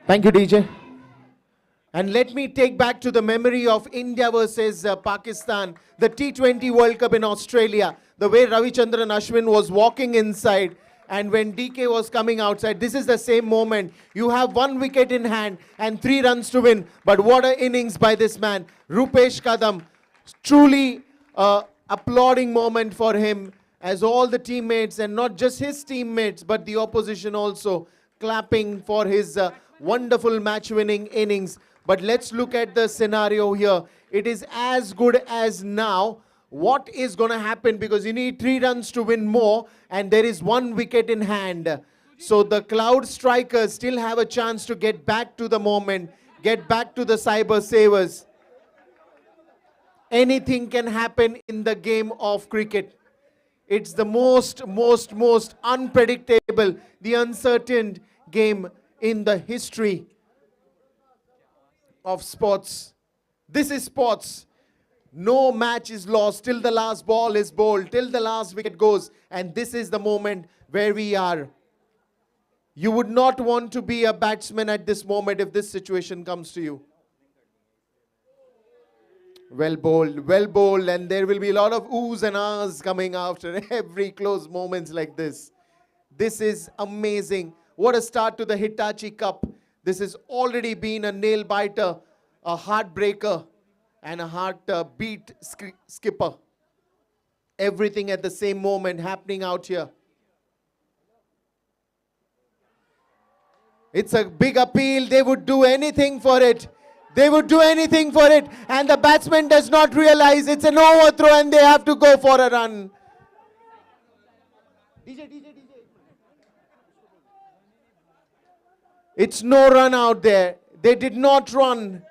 Thank you, DJ. And let me take back to the memory of India versus Pakistan, the T20 World Cup in Australia, the way Ravichandran Ashwin was walking inside and when DK was coming outside. This is the same moment. You have 1 wicket in hand and 3 runs to win. But what an innings by this man, Rupesh Kadam. Truly applauding moment for him, as all the teammates, and not just his teammates, but the opposition also clapping for his wonderful match-winning innings. But let's look at the scenario here. It is as good as now. What is going to happen? Because you need 3 runs to win more, and there is 1 wicket in hand. So the Cloud Strikers still have a chance to get back to the moment, get back to the Cyber Savers. Anything can happen in the game of cricket. It's the most unpredictable, the uncertain game in the history of sports. This is sports. No match is lost till the last ball is bowled, till the last wicket goes. And this is the moment where we are. You would not want to be a batsman at this moment if this situation comes to you. Well bowled, and there will be a lot of oohs and ahs coming after every close moments like this. This is amazing. What a start to the Hitachi Cup. This has already been a nail-biter, a heartbreaker, and a heart-beat skipper. Everything at the same moment happening out here. It's a big appeal. They would do anything for it. They would do anything for it. And the batsman does not realize it's an overthrow and they have to go for a run. It's no run out there. They did not run.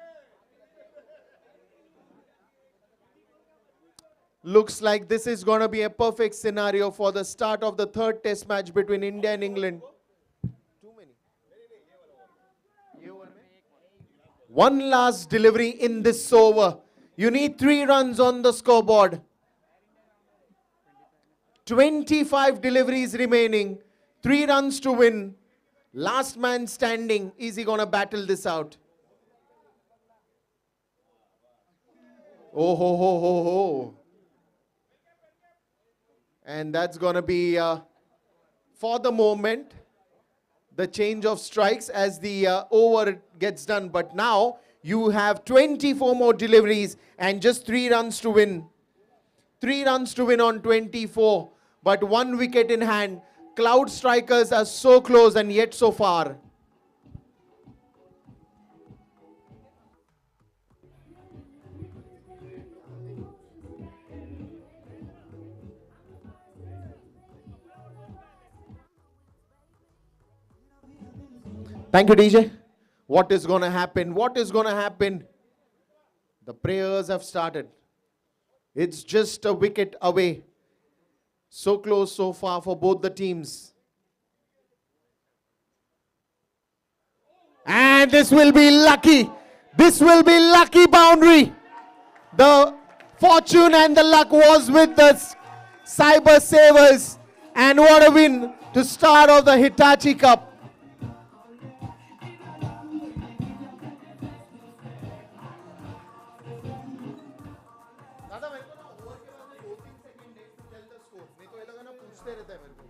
Looks like this is going to be a perfect scenario for the start of the 3rd test match between India and England. One last delivery in this over. You need 3 runs on the scoreboard. 25 deliveries remaining. 3 runs to win. Last man standing. Is he going to battle this out? Oh, ho, ho, ho, ho. And that's going to be, for the moment, the change of strikes as the over gets done. But now you have 24 more deliveries and just 3 runs to win. 3 runs to win on 24, but 1 wicket in hand. Cloud Strikers are so close and yet so far. Thank you, DJ. What is going to happen? What is going to happen? The prayers have started. It's just a wicket away. So close, so far for both the teams. And this will be lucky. This will be lucky boundary. The fortune and the luck was with the Cyber Savers. And what a win to start off the Hitachi Cup. दादा मेरे को ना over के बाद में 2-3 second date to tell the score नहीं तो ये लोग ना पूछते रहते हैं मेरे को